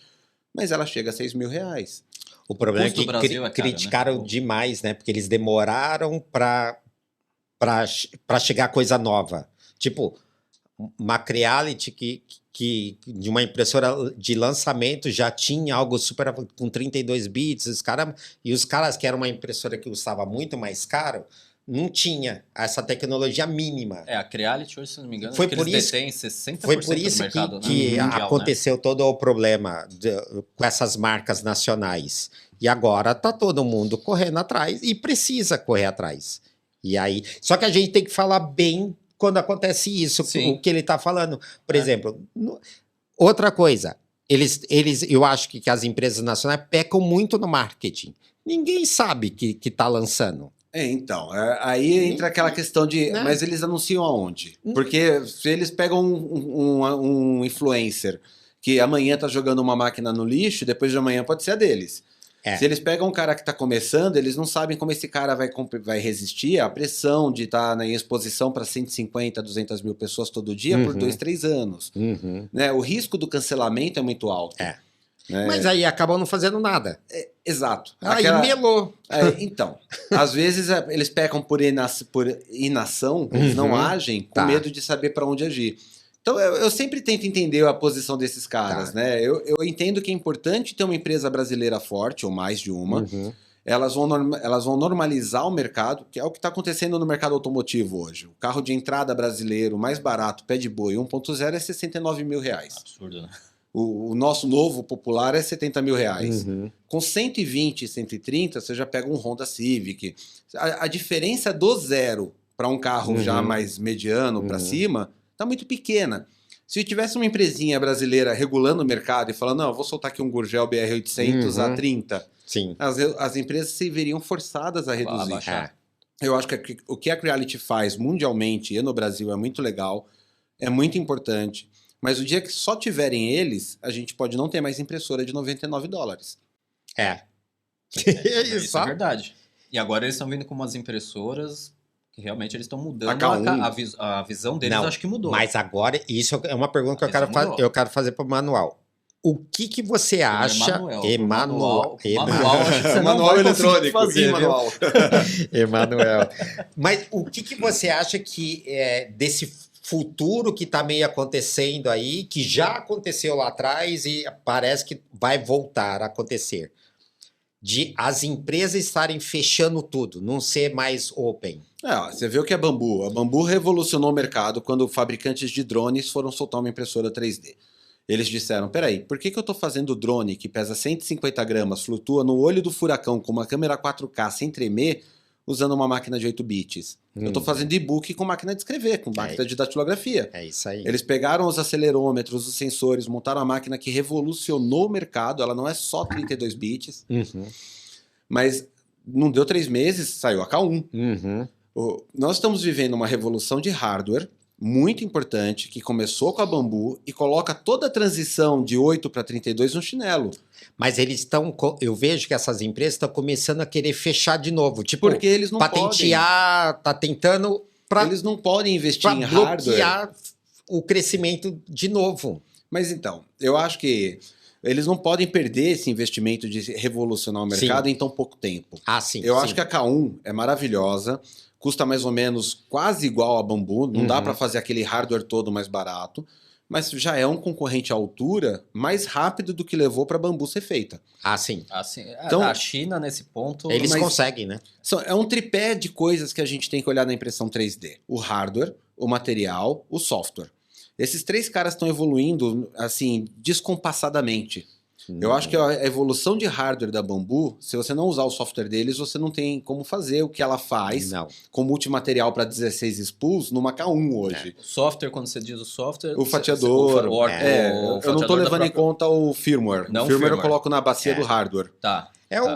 mas ela chega a 6 mil reais. O problema é que criticaram demais, né? Porque eles demoraram para chegar coisa nova. Tipo, uma Creality que de uma impressora de lançamento já tinha algo super com 32 bits. Os caras que era uma impressora que custava muito mais caro, não tinha essa tecnologia mínima. A Creality hoje, se não me engano, foi por isso, detêm 60% foi por isso do mercado, que mundial, aconteceu todo o problema com essas marcas nacionais. E agora tá todo mundo correndo atrás e precisa correr atrás. E aí, só que a gente tem que falar bem quando acontece isso, o que ele tá falando. Por exemplo, outra coisa, eu acho que as empresas nacionais pecam muito no marketing. Ninguém sabe que tá lançando. Então, aí entra aquela questão de... Mas eles anunciam aonde? Porque se eles pegam um influencer que amanhã tá jogando uma máquina no lixo, depois de amanhã pode ser a deles. Se eles pegam um cara que está começando, eles não sabem como esse cara vai resistir à pressão de estar em exposição para 150, 200 mil pessoas todo dia por 2, 3 anos. Né? O risco do cancelamento é muito alto. Né? Mas aí acabam não fazendo nada. Exato. Aí melou. Então, às vezes eles pecam por inação, eles não agem com medo de saber para onde agir. Então, eu sempre tento entender a posição desses caras, né? Eu entendo que é importante ter uma empresa brasileira forte, ou mais de uma. Elas vão normalizar o mercado, que é o que está acontecendo no mercado automotivo hoje. O carro de entrada brasileiro mais barato, pé de boi, 1.0 é 69 mil reais. Absurdo, né? O nosso novo popular é 70 mil reais. Com 120, 130, você já pega um Honda Civic. A diferença do zero para um carro já mais mediano para cima... está muito pequena. Se tivesse uma empresinha brasileira regulando o mercado e falando, não, eu vou soltar aqui um Gurgel BR-800 a 30, as empresas se veriam forçadas a reduzir. Eu acho que o que a Creality faz mundialmente e no Brasil é muito legal, é muito importante, mas o dia que só tiverem eles, a gente pode não ter mais impressora de 99 dólares. Isso é verdade. E agora eles estão vindo com umas impressoras que realmente eles estão mudando a visão deles, acho que mudou. Mas agora, isso é uma pergunta que eu quero fazer para o Manual. O que você acha... Manual, acho que você não vai eletrônico, fazer, Manual. Emanuel. Mas o que você acha que desse futuro que está meio acontecendo aí, que já aconteceu lá atrás e parece que vai voltar a acontecer? De as empresas estarem fechando tudo, não ser mais open. Você vê o que é Bambu. A Bambu revolucionou o mercado quando fabricantes de drones foram soltar uma impressora 3D. Eles disseram, peraí, por que eu estou fazendo drone que pesa 150 gramas, flutua no olho do furacão com uma câmera 4K sem tremer, usando uma máquina de 8 bits? Eu estou fazendo e-book com máquina de escrever, com máquina de datilografia. É isso aí. Eles pegaram os acelerômetros, os sensores, montaram a máquina que revolucionou o mercado. Ela não é só 32 bits, mas não deu 3 meses, saiu a K1. Nós estamos vivendo uma revolução de hardware muito importante, que começou com a Bambu e coloca toda a transição de 8 para 32 no chinelo. Mas eles estão... Eu vejo que essas empresas estão começando a querer fechar de novo. Tipo, porque eles não patentear, tá tentando... Eles não podem investir em hardware. Bloquear o crescimento de novo. Mas então, eu acho que eles não podem perder esse investimento de revolucionar o mercado em tão pouco tempo. Eu acho que a K1 é maravilhosa, custa mais ou menos quase igual a Bambu, não dá para fazer aquele hardware todo mais barato, mas já é um concorrente à altura mais rápido do que levou para a Bambu ser feita. Sim. Então, a China, nesse ponto... Eles conseguem, né? É um tripé de coisas que a gente tem que olhar na impressão 3D. O hardware, o material, o software. Esses 3 caras estão evoluindo, assim, descompassadamente. Eu acho que a evolução de hardware da Bambu, se você não usar o software deles, você não tem como fazer o que ela faz com multimaterial para 16 spools numa K1 hoje. O software, quando você diz o software... O fatiador. Eu não estou levando em conta o firmware. O firmware eu coloco na bacia do hardware.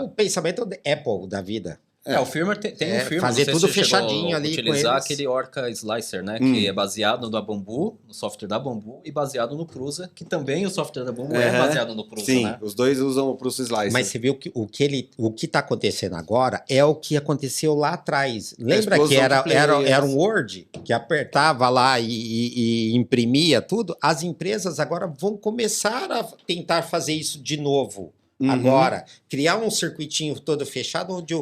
O pensamento da Apple da vida. O firmware tem um firmware. Fazer tudo fechadinho ali. Utilizar aquele Orca Slicer, né? Que é baseado no Bambu, no software da Bambu, e baseado no Prusa, que também o software da Bambu é baseado no Prusa. Sim, os dois usam o Prusa Slicer. Mas você viu que o que está acontecendo agora é o que aconteceu lá atrás. Lembra que era um Word que apertava lá e imprimia tudo? As empresas agora vão começar a tentar fazer isso de novo. Agora, criar um circuitinho todo fechado onde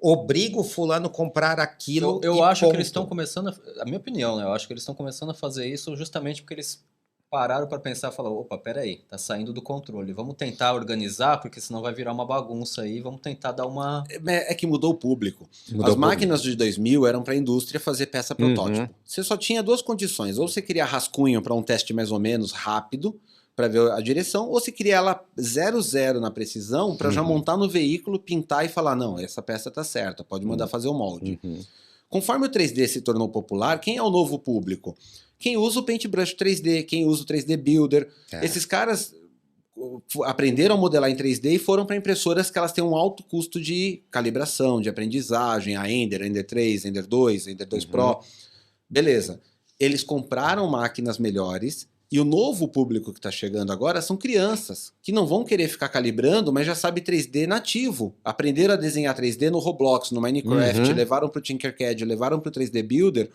obriga o fulano a comprar aquilo. Eu acho que eles estão começando, a minha opinião, né? Eu acho que eles estão começando a fazer isso justamente porque eles pararam para pensar e falaram, opa, peraí, tá saindo do controle. Vamos tentar organizar, porque senão vai virar uma bagunça aí. Vamos tentar dar uma... É que mudou o público. As máquinas de 2000 eram para a indústria fazer peça protótipo. Você só tinha 2 condições. Ou você queria rascunho para um teste mais ou menos rápido, para ver a direção, ou se queria ela 0,0 na precisão, para já montar no veículo, pintar e falar, não, essa peça tá certa, pode mandar fazer o molde. Conforme o 3D se tornou popular, quem é o novo público? Quem usa o Paintbrush 3D, quem usa o 3D Builder. Esses caras aprenderam a modelar em 3D e foram para impressoras que elas têm um alto custo de calibração, de aprendizagem, a Ender, Ender 3, Ender 2, Ender 2 Pro. Beleza. Eles compraram máquinas melhores. E o novo público que está chegando agora são crianças, que não vão querer ficar calibrando, mas já sabe 3D nativo. Aprenderam a desenhar 3D no Roblox, no Minecraft, levaram para o Tinkercad, levaram para o 3D Builder.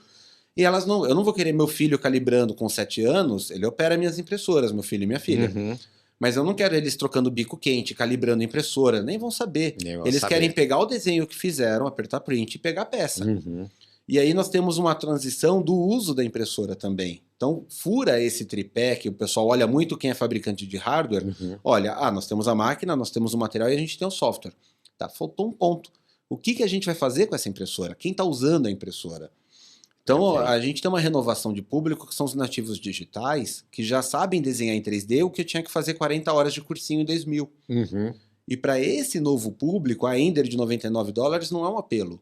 E eu não vou querer meu filho calibrando com 7 anos, ele opera minhas impressoras, meu filho e minha filha. Mas eu não quero eles trocando bico quente, calibrando impressora, nem vão saber. Eles querem pegar o desenho que fizeram, apertar print e pegar a peça. E aí nós temos uma transição do uso da impressora também. Então, fura esse tripé que o pessoal olha muito quem é fabricante de hardware. Olha, nós temos a máquina, nós temos o material e a gente tem o software. Tá, faltou um ponto. O que a gente vai fazer com essa impressora? Quem está usando a impressora? Então, a gente tem uma renovação de público que são os nativos digitais, que já sabem desenhar em 3D o que eu tinha que fazer 40 horas de cursinho em 2000. E para esse novo público, a Ender de $99 não é um apelo.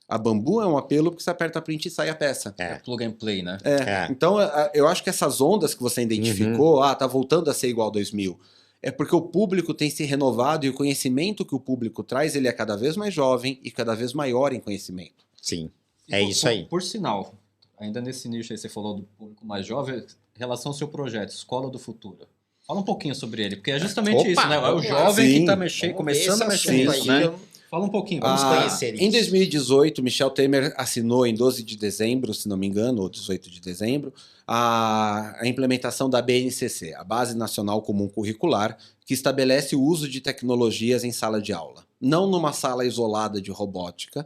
A Bambu é um apelo porque você aperta print e sai a peça. É plug and play, né? Então, eu acho que essas ondas que você identificou, tá voltando a ser igual a 2000, é porque o público tem se renovado e o conhecimento que o público traz, ele é cada vez mais jovem e cada vez maior em conhecimento. Sim, isso aí. Por sinal, ainda nesse nicho aí você falou do público mais jovem, em relação ao seu projeto, Escola do Futuro. Fala um pouquinho sobre ele, porque é justamente isso, né? É o jovem que está começando a mexer nisso, né? Fala um pouquinho, vamos conhecer isso. Em 2018, Michel Temer assinou em 12 de dezembro, se não me engano, ou 18 de dezembro, a implementação da BNCC, a Base Nacional Comum Curricular, que estabelece o uso de tecnologias em sala de aula. Não numa sala isolada de robótica,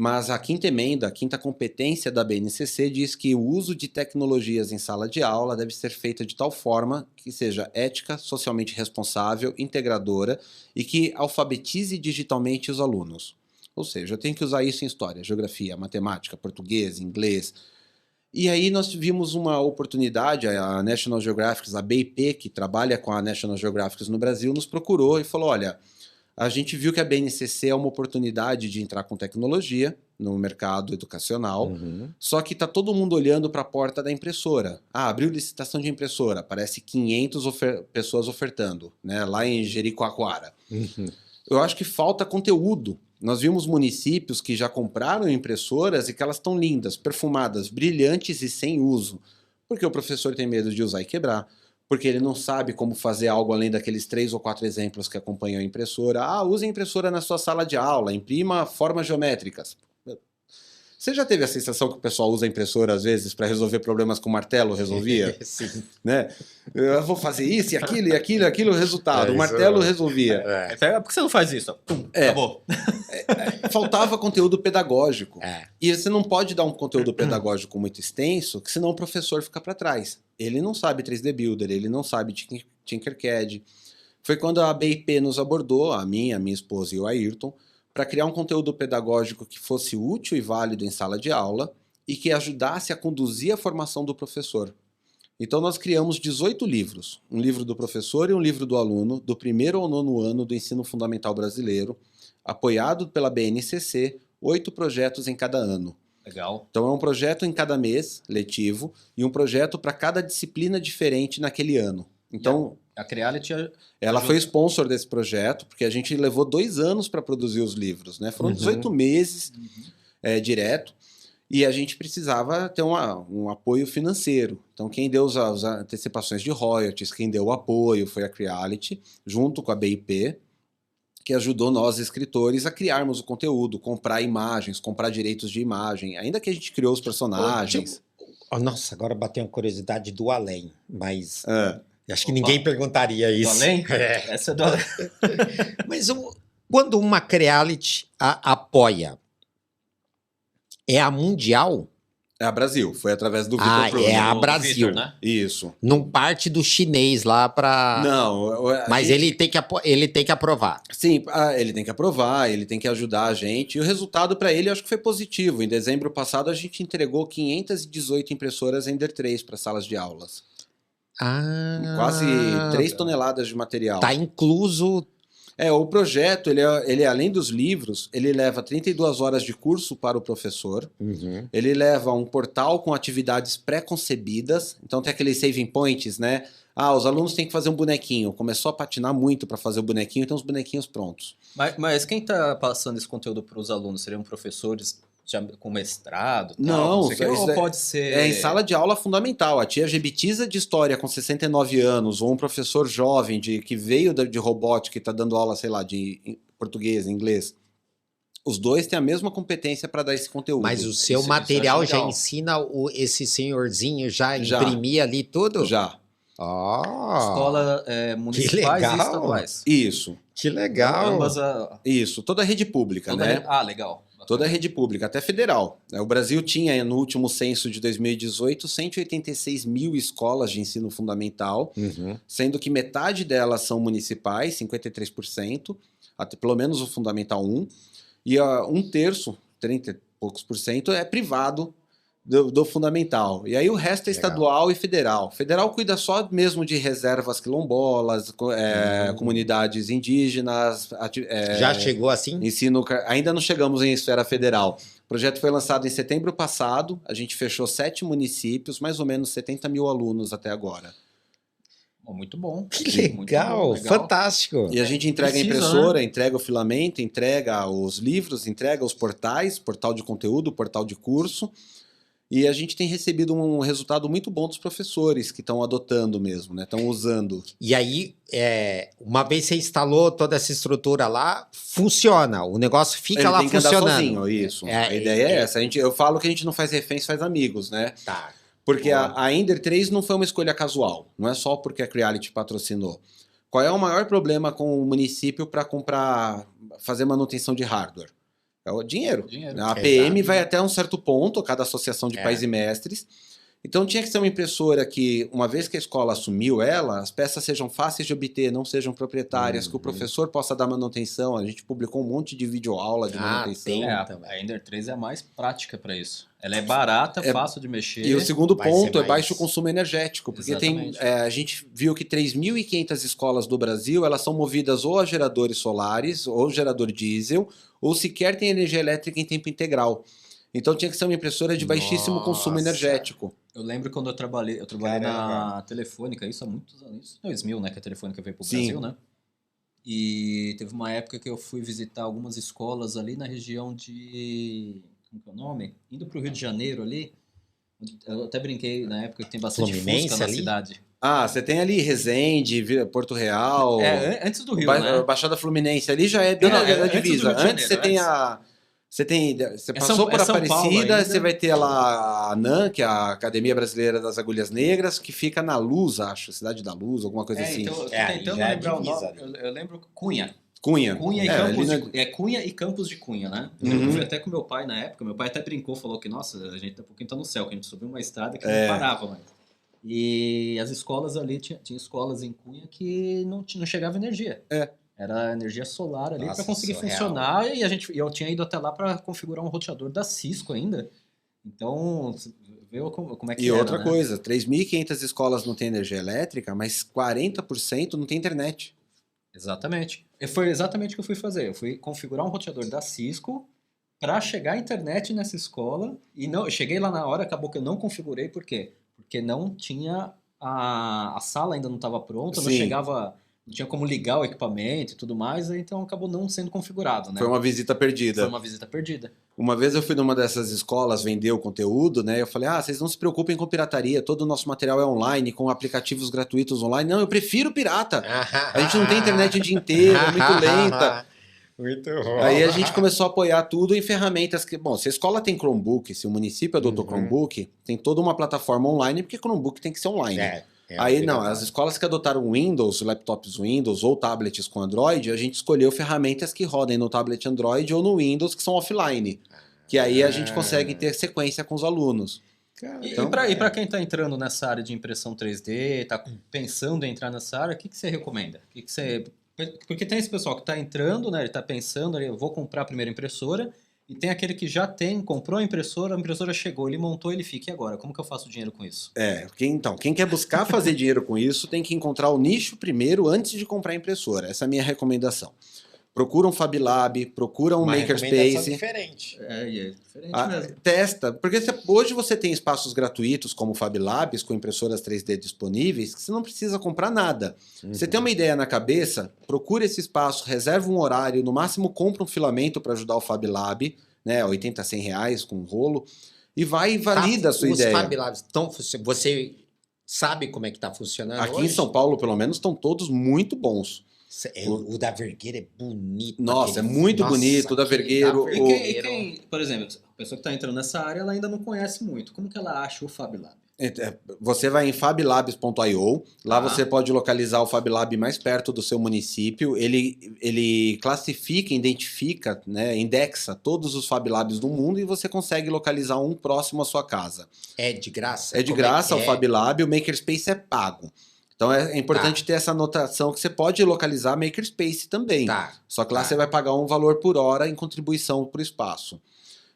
mas a quinta emenda, a quinta competência da BNCC diz que o uso de tecnologias em sala de aula deve ser feito de tal forma que seja ética, socialmente responsável, integradora e que alfabetize digitalmente os alunos. Ou seja, eu tenho que usar isso em história, geografia, matemática, português, inglês. E aí nós vimos uma oportunidade, a National Geographic, a BIP, que trabalha com a National Geographic no Brasil, nos procurou e falou, olha, a gente viu que a BNCC é uma oportunidade de entrar com tecnologia no mercado educacional, só que está todo mundo olhando para a porta da impressora. Abriu licitação de impressora, parece 500 pessoas ofertando, né, lá em Jericoacoara. Eu acho que falta conteúdo. Nós vimos municípios que já compraram impressoras e que elas estão lindas, perfumadas, brilhantes e sem uso, porque o professor tem medo de usar e quebrar, porque ele não sabe como fazer algo além daqueles 3 ou 4 exemplos que acompanham a impressora. Use a impressora na sua sala de aula, imprima formas geométricas. Você já teve a sensação que o pessoal usa a impressora, às vezes, para resolver problemas com martelo? Resolvia? Sim. Né? Eu vou fazer isso, e aquilo, o resultado. O martelo resolvia. Por que você não faz isso? Acabou. Faltava conteúdo pedagógico. E você não pode dar um conteúdo pedagógico muito extenso, que senão o professor fica para trás. Ele não sabe 3D Builder, ele não sabe Tinkercad. Foi quando a BIP nos abordou, a minha esposa e o Ayrton, para criar um conteúdo pedagógico que fosse útil e válido em sala de aula e que ajudasse a conduzir a formação do professor. Então nós criamos 18 livros, um livro do professor e um livro do aluno, do 1º ao 9º ano do ensino fundamental brasileiro, apoiado pela BNCC, 8 projetos em cada ano. Legal. Então é um projeto em cada mês letivo e um projeto para cada disciplina diferente naquele ano. Então a Creality ela foi sponsor desse projeto, porque a gente levou 2 anos para produzir os livros, né? Foram 18 meses direto, e a gente precisava ter um apoio financeiro. Então quem deu as antecipações de royalties, quem deu o apoio foi a Creality, junto com a BIP, que ajudou nós, escritores, a criarmos o conteúdo, comprar imagens, comprar direitos de imagem, ainda que a gente criou os personagens. Nossa, agora bateu uma curiosidade do além, mas... Acho que ninguém perguntaria isso. Do além? Essa é do além. Mas quando uma Creality apoia, é a Mundial? É a Brasil, foi através do Vitor Pro. É a Brasil. Victor, né? Isso. Não parte do chinês lá para... Não. Mas ele tem que aprovar. Sim, ele tem que aprovar, ele tem que ajudar a gente. E o resultado para ele eu acho que foi positivo. Em dezembro passado a gente entregou 518 impressoras Ender 3 para salas de aulas. Quase 3 toneladas de material. Tá incluso... O projeto, ele além dos livros, ele leva 32 horas de curso para o professor, ele leva um portal com atividades pré-concebidas, então tem aqueles saving points, né? Os alunos têm que fazer um bonequinho, começou a patinar muito para fazer o bonequinho, então os bonequinhos prontos. Mas quem está passando esse conteúdo para os alunos? Seriam professores já com mestrado? Não, ou pode ser... É em sala de aula fundamental. A tia Gebitiza de História com 69 anos, ou um professor jovem que veio de robótica e está dando aula, sei lá, de português, inglês. Os dois têm a mesma competência para dar esse conteúdo. Mas o seu material já ensina esse senhorzinho já imprimir ali tudo? Já. Escola municipais e estaduais. Isso. Que legal. Ambas Isso, toda a rede pública, né? Legal. Toda a rede pública, até federal. O Brasil tinha, no último censo de 2018, 186 mil escolas de ensino fundamental, sendo que metade delas são municipais, 53%, até pelo menos o Fundamental 1, e 1/3, 30 e poucos %, é privado do fundamental. E aí o resto é estadual e federal. Federal cuida só mesmo de reservas quilombolas, comunidades indígenas. Já chegou assim? Ensino, ainda não chegamos em esfera federal. O projeto foi lançado em setembro passado, a gente fechou 7 municípios, mais ou menos 70 mil alunos até agora. Muito bom. Que legal, fantástico. E a gente entrega a impressora, entrega o filamento, entrega os livros, entrega os portais, portal de conteúdo, portal de curso. E a gente tem recebido um resultado muito bom dos professores que estão adotando mesmo, né? Estão usando. E aí, uma vez você instalou toda essa estrutura lá, funciona. O negócio fica lá funcionando. Ele tem que andar sozinho, isso. A ideia é essa. Eu falo que a gente não faz reféns, faz amigos, né? Tá. Porque a Ender 3 não foi uma escolha casual. Não é só porque a Creality patrocinou. Qual é o maior problema com o município para fazer manutenção de hardware? É o dinheiro. A APM vai até um certo ponto, cada associação de pais e mestres. Então tinha que ser uma impressora que, uma vez que a escola assumiu ela, as peças sejam fáceis de obter, não sejam proprietárias, que o professor possa dar manutenção. A gente publicou um monte de videoaula de manutenção. A Ender 3 é a mais prática para isso. Ela é barata, fácil de mexer. E o segundo ponto é baixo consumo energético, porque a gente viu que 3.500 escolas do Brasil, elas são movidas ou a geradores solares, ou gerador diesel, ou sequer tem energia elétrica em tempo integral. Então tinha que ser uma impressora de baixíssimo consumo energético. Eu lembro quando eu trabalhei na Telefônica, isso há muitos anos, isso 2000, né, que a Telefônica veio pro Brasil, né? E teve uma época que eu fui visitar algumas escolas ali na região de... Como que é o nome? Indo pro Rio de Janeiro ali. Eu até brinquei na época que tem bastante Fusca na cidade. Você tem ali Resende, Porto Real... antes do Rio, né? Baixada Fluminense, ali já é bem na divisa. Antes você tem a... Você passou por Aparecida, você vai ter lá a ANAN, que é a Academia Brasileira das Agulhas Negras, que fica na Luz, acho, Cidade da Luz, alguma coisa assim. Então, eu tô tentando lembrar o nome. Eu lembro Cunha. Cunha e Campos Cunha e Campos de Cunha, né? Eu fui até com meu pai na época, meu pai até brincou, falou que, nossa, a gente tá um pouquinho no céu, que a gente subiu uma estrada que não parava mais. E as escolas ali, tinha escolas em Cunha que não chegava energia. Era energia solar ali para conseguir funcionar. E eu tinha ido até lá para configurar um roteador da Cisco ainda. Então, viu como é que E outra coisa, 3.500 escolas não têm energia elétrica, mas 40% não tem internet. Exatamente. E foi exatamente o que eu fui fazer. Eu fui configurar um roteador da Cisco para chegar a internet nessa escola. E eu cheguei lá na hora, acabou que eu não configurei. Por quê? Porque não tinha... A sala ainda não estava pronta, não chegava... Não tinha como ligar o equipamento e tudo mais, então acabou não sendo configurado, né? Foi uma visita perdida. Uma vez eu fui numa dessas escolas vender o conteúdo, né? Eu falei, vocês não se preocupem com pirataria, todo o nosso material é online, com aplicativos gratuitos online. Não, eu prefiro pirata. A gente não tem internet o dia inteiro, é muito lenta. Muito bom. Aí a gente começou a apoiar tudo em ferramentas que... Bom, se a escola tem Chromebook, se o município adotou Chromebook, tem toda uma plataforma online, porque Chromebook tem que ser online. Aí não, as escolas que adotaram Windows, laptops Windows ou tablets com Android, a gente escolheu ferramentas que rodem no tablet Android ou no Windows que são offline. Que aí a gente consegue ter sequência com os alunos. Então, e para quem está entrando nessa área de impressão 3D, está pensando em entrar nessa área, o que você recomenda? Porque tem esse pessoal que está entrando, né? Ele está pensando, eu vou comprar a primeira impressora. E tem aquele que já comprou a impressora chegou, ele montou, ele fica. E agora? Como que eu faço dinheiro com isso? Quem quer buscar fazer dinheiro com isso tem que encontrar o nicho primeiro antes de comprar a impressora. Essa é a minha recomendação. Procura um Fab Lab, procura um Makerspace. Diferente. É diferente mesmo. Testa, porque hoje você tem espaços gratuitos como Fab Labs, com impressoras 3D disponíveis, que você não precisa comprar nada. Você tem uma ideia na cabeça, procura esse espaço, reserva um horário, no máximo compra um filamento para ajudar o Fab Lab, né, 80, 100 reais com um rolo, e vai e valida a sua ideia. Os Fab Labs, você sabe como é que está funcionando Aqui hoje? Em São Paulo, pelo menos, estão todos muito bons. O da Vergueiro é bonito. Nossa, é muito bonito o da Vergueiro. Por exemplo, a pessoa que está entrando nessa área, ela ainda não conhece muito. Como que ela acha o Fab Lab? Você vai em fablabs.io, lá você pode localizar o Fab Lab mais perto do seu município, ele classifica, identifica, né, indexa todos os Fab Labs do mundo e você consegue localizar um próximo à sua casa. É de graça? É de graça o Fab Lab, o Makerspace é pago. Então é importante ter essa anotação que você pode localizar Makerspace também. Só que lá você vai pagar um valor por hora em contribuição para o espaço.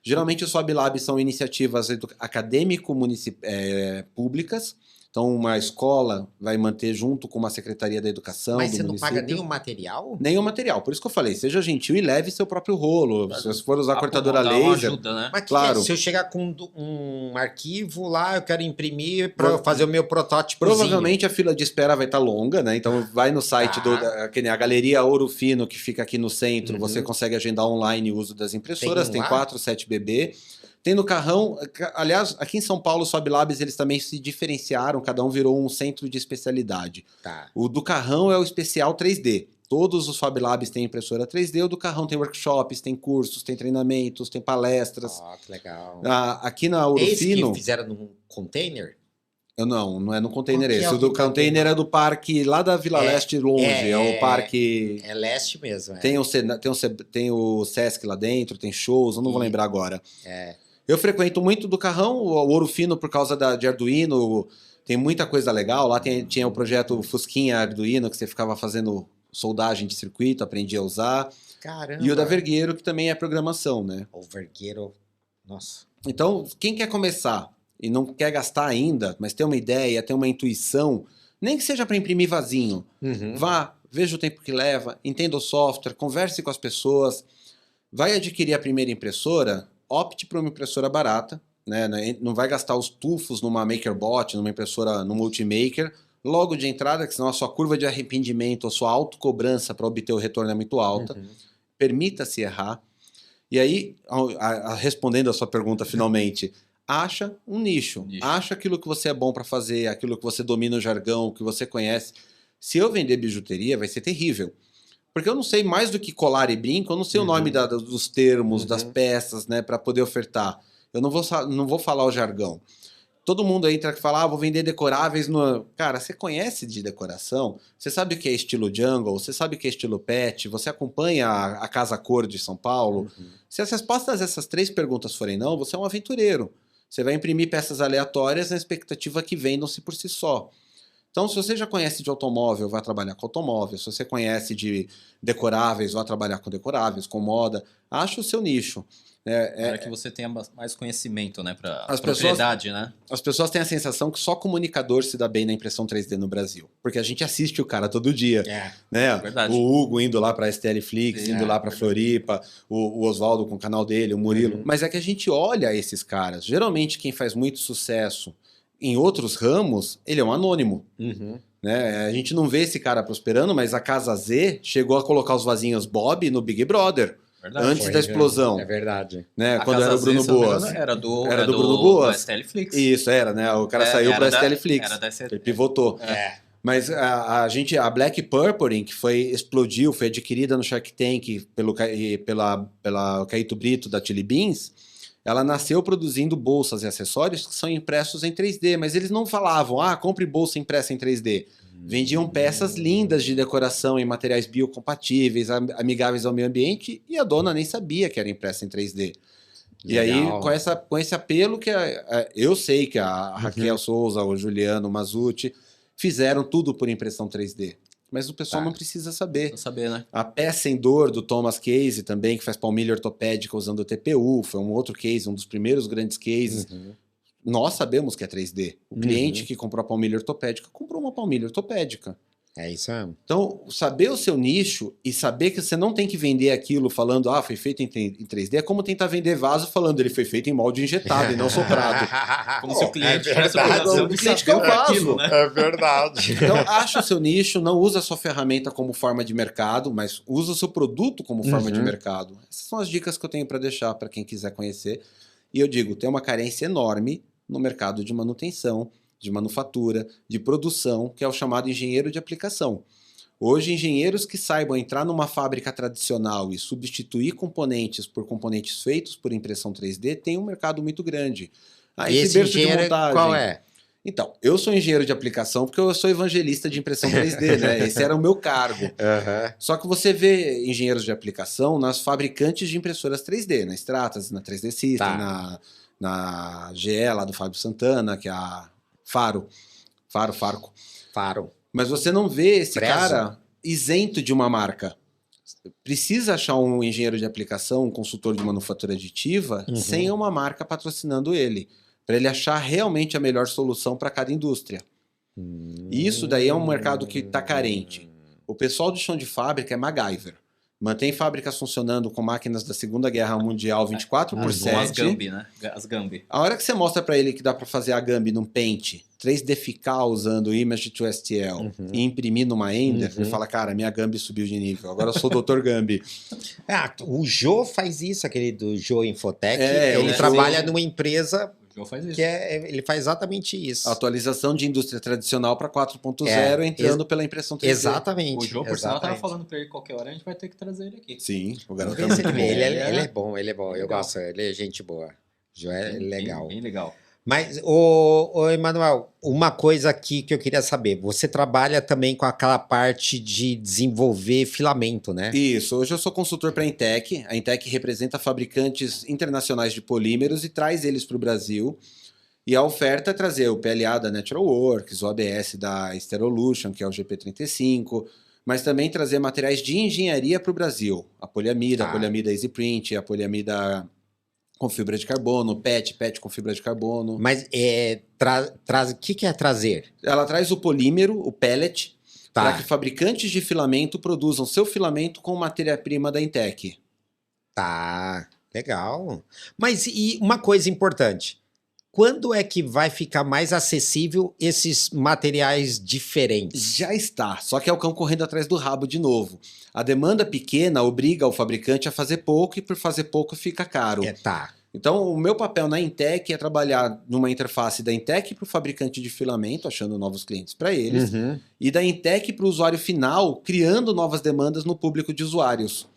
Geralmente os Fab Labs são iniciativas acadêmico-públicas. Então uma escola vai manter junto com uma secretaria da educação. Mas do você município. Não paga nenhum material? Nenhum material. Por isso que eu falei, seja gentil e leve seu próprio rolo. Se você for usar cortadora laser... Ajuda, né? Mas claro. Se eu chegar com um arquivo lá, eu quero imprimir para fazer o meu protótipo. Provavelmente a fila de espera vai estar longa, né? Então vai no site a Galeria Ouro Fino, que fica aqui no centro. Você consegue agendar online o uso das impressoras. Tem 4, 7 BB. Tem no carrão, aliás, aqui em São Paulo, os Fab Labs, eles também se diferenciaram, cada um virou um centro de especialidade. Tá. O do carrão é o especial 3D. Todos os Fab Labs têm impressora 3D, o do carrão tem workshops, tem cursos, tem treinamentos, tem palestras. Que legal. Aqui na Ouro Fino... que fizeram num container? Não é no container esse. O do container é do parque lá da Vila Leste longe, é o parque... É leste mesmo. Tem o Sesc lá dentro, tem shows, eu não vou lembrar agora. Eu frequento muito do carrão, o Ouro Fino por causa de Arduino, tem muita coisa legal. Lá tinha o projeto Fusquinha Arduino, que você ficava fazendo soldagem de circuito, aprendia a usar. Caramba! E o da Vergueiro, que também é programação, né? O Vergueiro, nossa. Então, quem quer começar e não quer gastar ainda, mas tem uma ideia, tem uma intuição, nem que seja para imprimir vasinho, vá, veja o tempo que leva, entenda o software, converse com as pessoas, vai adquirir a primeira impressora, opte por uma impressora barata, né? Não vai gastar os tufos numa MakerBot, numa impressora, no Multimaker, logo de entrada, que senão a sua curva de arrependimento, a sua autocobrança para obter o retorno é muito alta. Permita-se errar. E aí, respondendo a sua pergunta finalmente, acha um nicho. Acha aquilo que você é bom para fazer, aquilo que você domina o jargão, que você conhece. Se eu vender bijuteria, vai ser terrível. Porque eu não sei mais do que colar e brinco, eu não sei o nome dos termos, das peças, né, para poder ofertar. Eu não vou falar o jargão. Todo mundo entra e fala, vou vender decoráveis no... Cara, você conhece de decoração? Você sabe o que é estilo jungle? Você sabe o que é estilo pet? Você acompanha a Casa Cor de São Paulo? Se as respostas a essas 3 perguntas forem não, você é um aventureiro. Você vai imprimir peças aleatórias na expectativa que vendam-se por si só. Então, se você já conhece de automóvel, vai trabalhar com automóvel. Se você conhece de decoráveis, vai trabalhar com decoráveis, com moda. Acha o seu nicho. Para que você tenha mais conhecimento, né? Para a propriedade, né? As pessoas têm a sensação que só comunicador se dá bem na impressão 3D no Brasil. Porque a gente assiste o cara todo dia. Né? Verdade. O Hugo indo lá para a STL Flix, indo lá para Floripa, o Oswaldo com o canal dele, o Murilo. Mas é que a gente olha esses caras. Geralmente quem faz muito sucesso em outros ramos, ele é um anônimo. Né? A gente não vê esse cara prosperando, mas a Casa Z chegou a colocar os vasinhos Bob no Big Brother. Verdade. Antes da explosão. É verdade. Né? Quando era o Bruno Boas. Era do Bruno Boas. STL Flix. Isso, era, né? O cara saiu para a STL Flix. Era da STL. Ele pivotou. Mas a Black Purple, que explodiu, foi adquirida no Shark Tank pela Caíto Brito da Chili Beans, ela nasceu produzindo bolsas e acessórios que são impressos em 3D, mas eles não falavam, compre bolsa impressa em 3D. Vendiam peças lindas de decoração em materiais biocompatíveis, amigáveis ao meio ambiente, e a dona nem sabia que era impressa em 3D. E aí, com esse apelo, que eu sei que a Raquel Souza, o Juliano Mazzucci, fizeram tudo por impressão 3D. Mas o pessoal não precisa saber. Não saber, né? A peça sem dor do Thomas Case também, que faz palmilha ortopédica usando o TPU, foi um outro case, um dos primeiros grandes cases. Nós sabemos que é 3D. O cliente que comprou a palmilha ortopédica comprou uma palmilha ortopédica. É isso mesmo. Então, saber o seu nicho e saber que você não tem que vender aquilo falando, foi feito em 3D, é como tentar vender vaso falando, ele foi feito em molde injetado e não soprado. Como se o cliente tivesse o cliente quer o vaso. Né? É verdade. Então, acha o seu nicho, não usa a sua ferramenta como forma de mercado, mas usa o seu produto como forma de mercado. Essas são as dicas que eu tenho para deixar para quem quiser conhecer. E eu digo, tem uma carência enorme no mercado de manutenção, de manufatura, de produção, que é o chamado engenheiro de aplicação. Hoje, engenheiros que saibam entrar numa fábrica tradicional e substituir componentes por componentes feitos por impressão 3D tem um mercado muito grande. E esse engenheiro qual é? Então, eu sou engenheiro de aplicação porque eu sou evangelista de impressão 3D, né? Esse era o meu cargo. Só que você vê engenheiros de aplicação nas fabricantes de impressoras 3D, na Stratas, na 3D System, na GE lá do Fábio Santana, que é a Farco. Mas você não vê esse cara isento de uma marca. Precisa achar um engenheiro de aplicação, um consultor de manufatura aditiva, sem uma marca patrocinando ele, para ele achar realmente a melhor solução para cada indústria. E isso daí é um mercado que está carente. O pessoal do chão de fábrica é MacGyver. Mantém fábricas funcionando com máquinas da Segunda Guerra Mundial 24/7. As Gambi, né? As Gambi. A hora que você mostra para ele que dá para fazer a Gambi num Paint, 3D-ficar usando Image to STL e imprimir numa Ender, ele fala, cara, minha Gambi subiu de nível, agora eu sou o Dr. Gambi. O Jô faz isso, aquele do Jô Infotech. Ele trabalha numa empresa... Faz isso. Ele faz exatamente isso. Atualização de indústria tradicional para 4.0 entrando pela impressão 3D. Exatamente. O João, por sinal, tava falando para ele qualquer hora, a gente vai ter que trazer ele aqui. Sim, o garoto é muito bom. Ele é bom, eu gosto, ele é gente boa. O João é legal. Bem legal. Mas, ô Emanuel, uma coisa aqui que eu queria saber, você trabalha também com aquela parte de desenvolver filamento, né? Isso, hoje eu sou consultor para a Intec. A Intec representa fabricantes internacionais de polímeros e traz eles para o Brasil. E a oferta é trazer o PLA da Natural Works, o ABS da Sterolution, que é o GP35, mas também trazer materiais de engenharia para o Brasil. A poliamida EasyPrint, a poliamida com fibra de carbono, PET com fibra de carbono. Mas o que é trazer? Ela traz o polímero, o pellet, para que fabricantes de filamento produzam seu filamento com matéria-prima da Intec. Tá, legal. Mas e uma coisa importante, quando é que vai ficar mais acessível esses materiais diferentes? Já está, só que é o cão correndo atrás do rabo de novo. A demanda pequena obriga o fabricante a fazer pouco e por fazer pouco fica caro. Então, o meu papel na Intec é trabalhar numa interface da Intec para o fabricante de filamento, achando novos clientes para eles, e da Intec para o usuário final, criando novas demandas no público de usuários.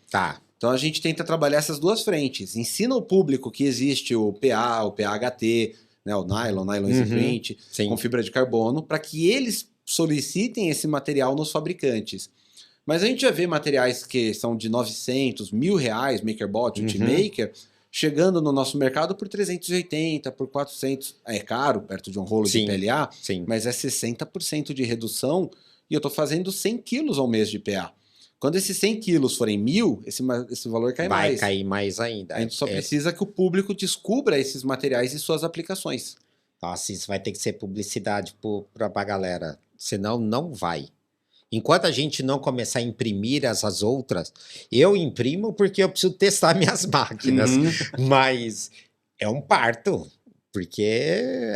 Então, a gente tenta trabalhar essas duas frentes. Ensina o público que existe o PA, o PAHT, né, o nylon EasyPrint, com fibra de carbono, para que eles solicitem esse material nos fabricantes. Mas a gente já vê materiais que são de 900, R$1.000, MakerBot, Ultimaker, chegando no nosso mercado por 380, por 400. É caro, perto de um rolo de PLA, mas é 60% de redução e eu estou fazendo 100 quilos ao mês de PA. Quando esses 100 quilos forem 1.000, esse valor cai mais. Vai cair mais ainda. A gente só precisa que o público descubra esses materiais e suas aplicações. Nossa, isso vai ter que ser publicidade para a galera, senão não vai. Enquanto a gente não começar a imprimir essas outras, eu imprimo porque eu preciso testar minhas máquinas, mas é um parto, porque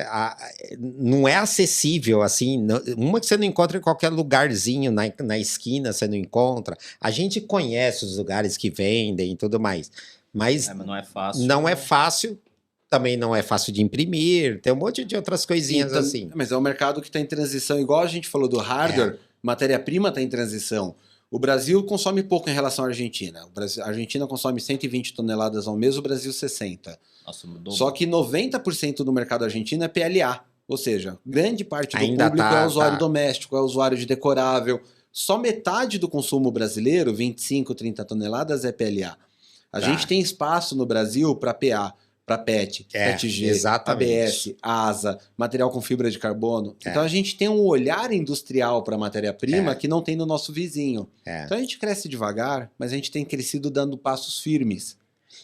não é acessível assim. Uma que você não encontra em qualquer lugarzinho, na esquina você não encontra. A gente conhece os lugares que vendem e tudo mais, mas não é fácil. Não é fácil. Também não é fácil de imprimir, tem um monte de outras coisinhas assim. Mas é um mercado que está em transição, igual a gente falou do hardware, matéria-prima está em transição. O Brasil consome pouco em relação à Argentina. A Argentina consome 120 toneladas ao mês, o Brasil 60. Nossa, mudou. Só que 90% do mercado argentino é PLA. Ou seja, grande parte do público é usuário doméstico, é usuário de decorável. Só metade do consumo brasileiro, 25, 30 toneladas, é PLA. A gente tem espaço no Brasil para PA, para PET, PETG, ABS, ASA, material com fibra de carbono. Então a gente tem um olhar industrial para a matéria-prima que não tem no nosso vizinho. Então a gente cresce devagar, mas a gente tem crescido dando passos firmes.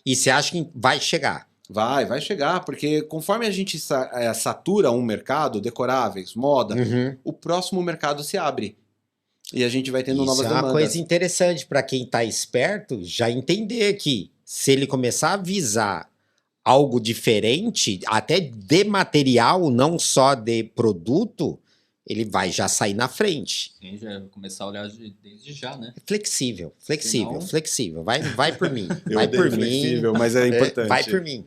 E você acha que vai chegar? Vai chegar, porque conforme a gente satura um mercado, decoráveis, moda, o próximo mercado se abre. E a gente vai tendo novas demandas. Isso é uma coisa interessante para quem está esperto já entender que se ele começar a avisar algo diferente, até de material, não só de produto, ele vai já sair na frente. Sim, já começar a olhar desde já, né? Flexível. Vai por mim. Vai por mim. Flexível, mas é importante. Vai por mim.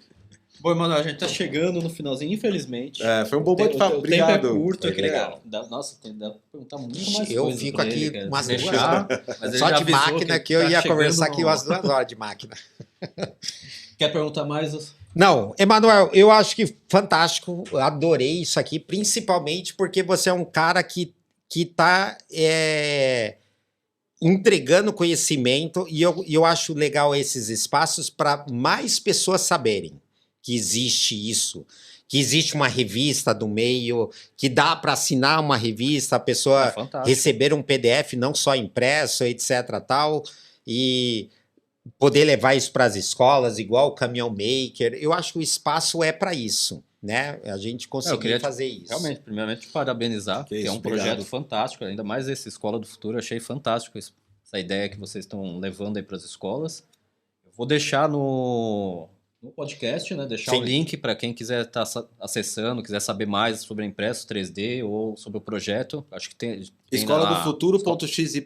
Bom, Emanuel, a gente tá chegando no finalzinho, infelizmente. Foi um bom bate-papo, obrigado. O tempo é curto, que legal. Nossa, dá pra perguntar muito mais eu coisas. Eu fico aqui ele, umas 2 horas. Só de máquina que eu ia conversar aqui umas 2 horas de máquina. Quer perguntar mais? Não, Emanuel, eu acho que fantástico, adorei isso aqui, principalmente porque você é um cara que tá entregando conhecimento e eu acho legal esses espaços para mais pessoas saberem que existe isso, que existe uma revista do meio, que dá para assinar uma revista, a pessoa receber um PDF não só impresso, etc. tal, e poder levar isso para as escolas, igual o Caminhão Maker. Eu acho que o espaço é para isso, né? A gente conseguir fazer isso. Realmente, primeiramente, te parabenizar, que é um projeto fantástico, ainda mais esse Escola do Futuro, eu achei fantástico esse essa ideia que vocês estão levando aí para as escolas. Eu vou deixar no podcast, né? Deixar o link para quem quiser estar acessando, quiser saber mais sobre a Impresso 3D ou sobre o projeto. Acho que tem escoladofuturo.xyz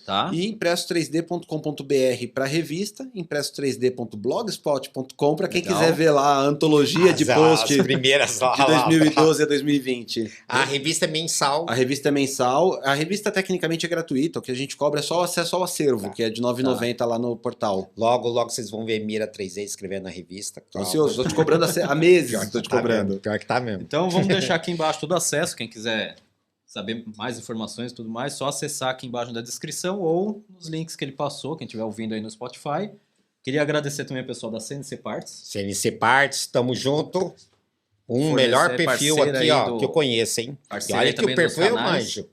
tá. e impresso3d.com.br para revista, impresso3d.blogspot.com para quem quiser ver lá a antologia de post primeiras lá, de 2012 a 2020. A revista é mensal. A revista é mensal. A revista tecnicamente é gratuita, o que a gente cobra é só o acesso ao acervo, que é de R$ 9,90 lá no portal. Logo vocês vão ver Mira 3D escrevendo na revista. Tô ansioso, tô te cobrando há meses. Tô te cobrando. Pior que tá mesmo. Então vamos deixar aqui embaixo todo o acesso, quem quiser saber mais informações e tudo mais, só acessar aqui embaixo da descrição ou nos links que ele passou, quem estiver ouvindo aí no Spotify. Queria agradecer também ao pessoal da CNC Parts. CNC Parts, tamo junto. Melhor perfil aqui, ó, que eu conheço, hein? Olha que o perfil eu manjo.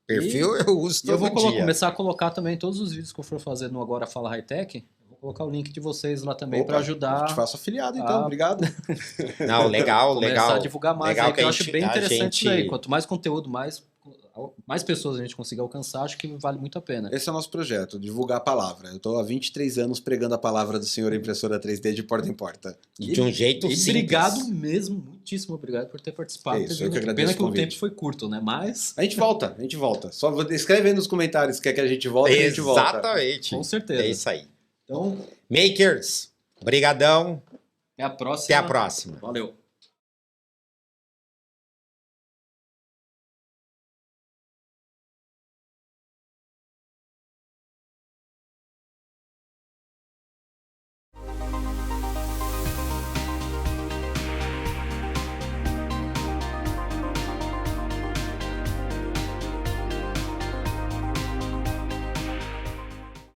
Perfil eu uso todo dia. Eu vou começar a colocar também todos os vídeos que eu for fazer no Agora Fala Hightech. Vou colocar o link de vocês lá também para ajudar. Eu te faço afiliado, então. Obrigado. Não, legal. Começar a divulgar mais. Legal, que eu acho bem interessante isso aí. Quanto mais conteúdo, mais pessoas a gente conseguir alcançar, acho que vale muito a pena. Esse é o nosso projeto, divulgar a palavra. Eu estou há 23 anos pregando a palavra do senhor impressora 3D de porta em porta. E de um jeito simples. Obrigado mesmo, muitíssimo obrigado por ter participado. Isso, eu que agradeço. Pena que o tempo foi curto, né? Mas... A gente volta. Só escreve aí nos comentários se quer que a gente volte, a gente volta. Exatamente. Com certeza. É isso aí. Então, Makers, brigadão. Até a próxima. Até a próxima. Valeu.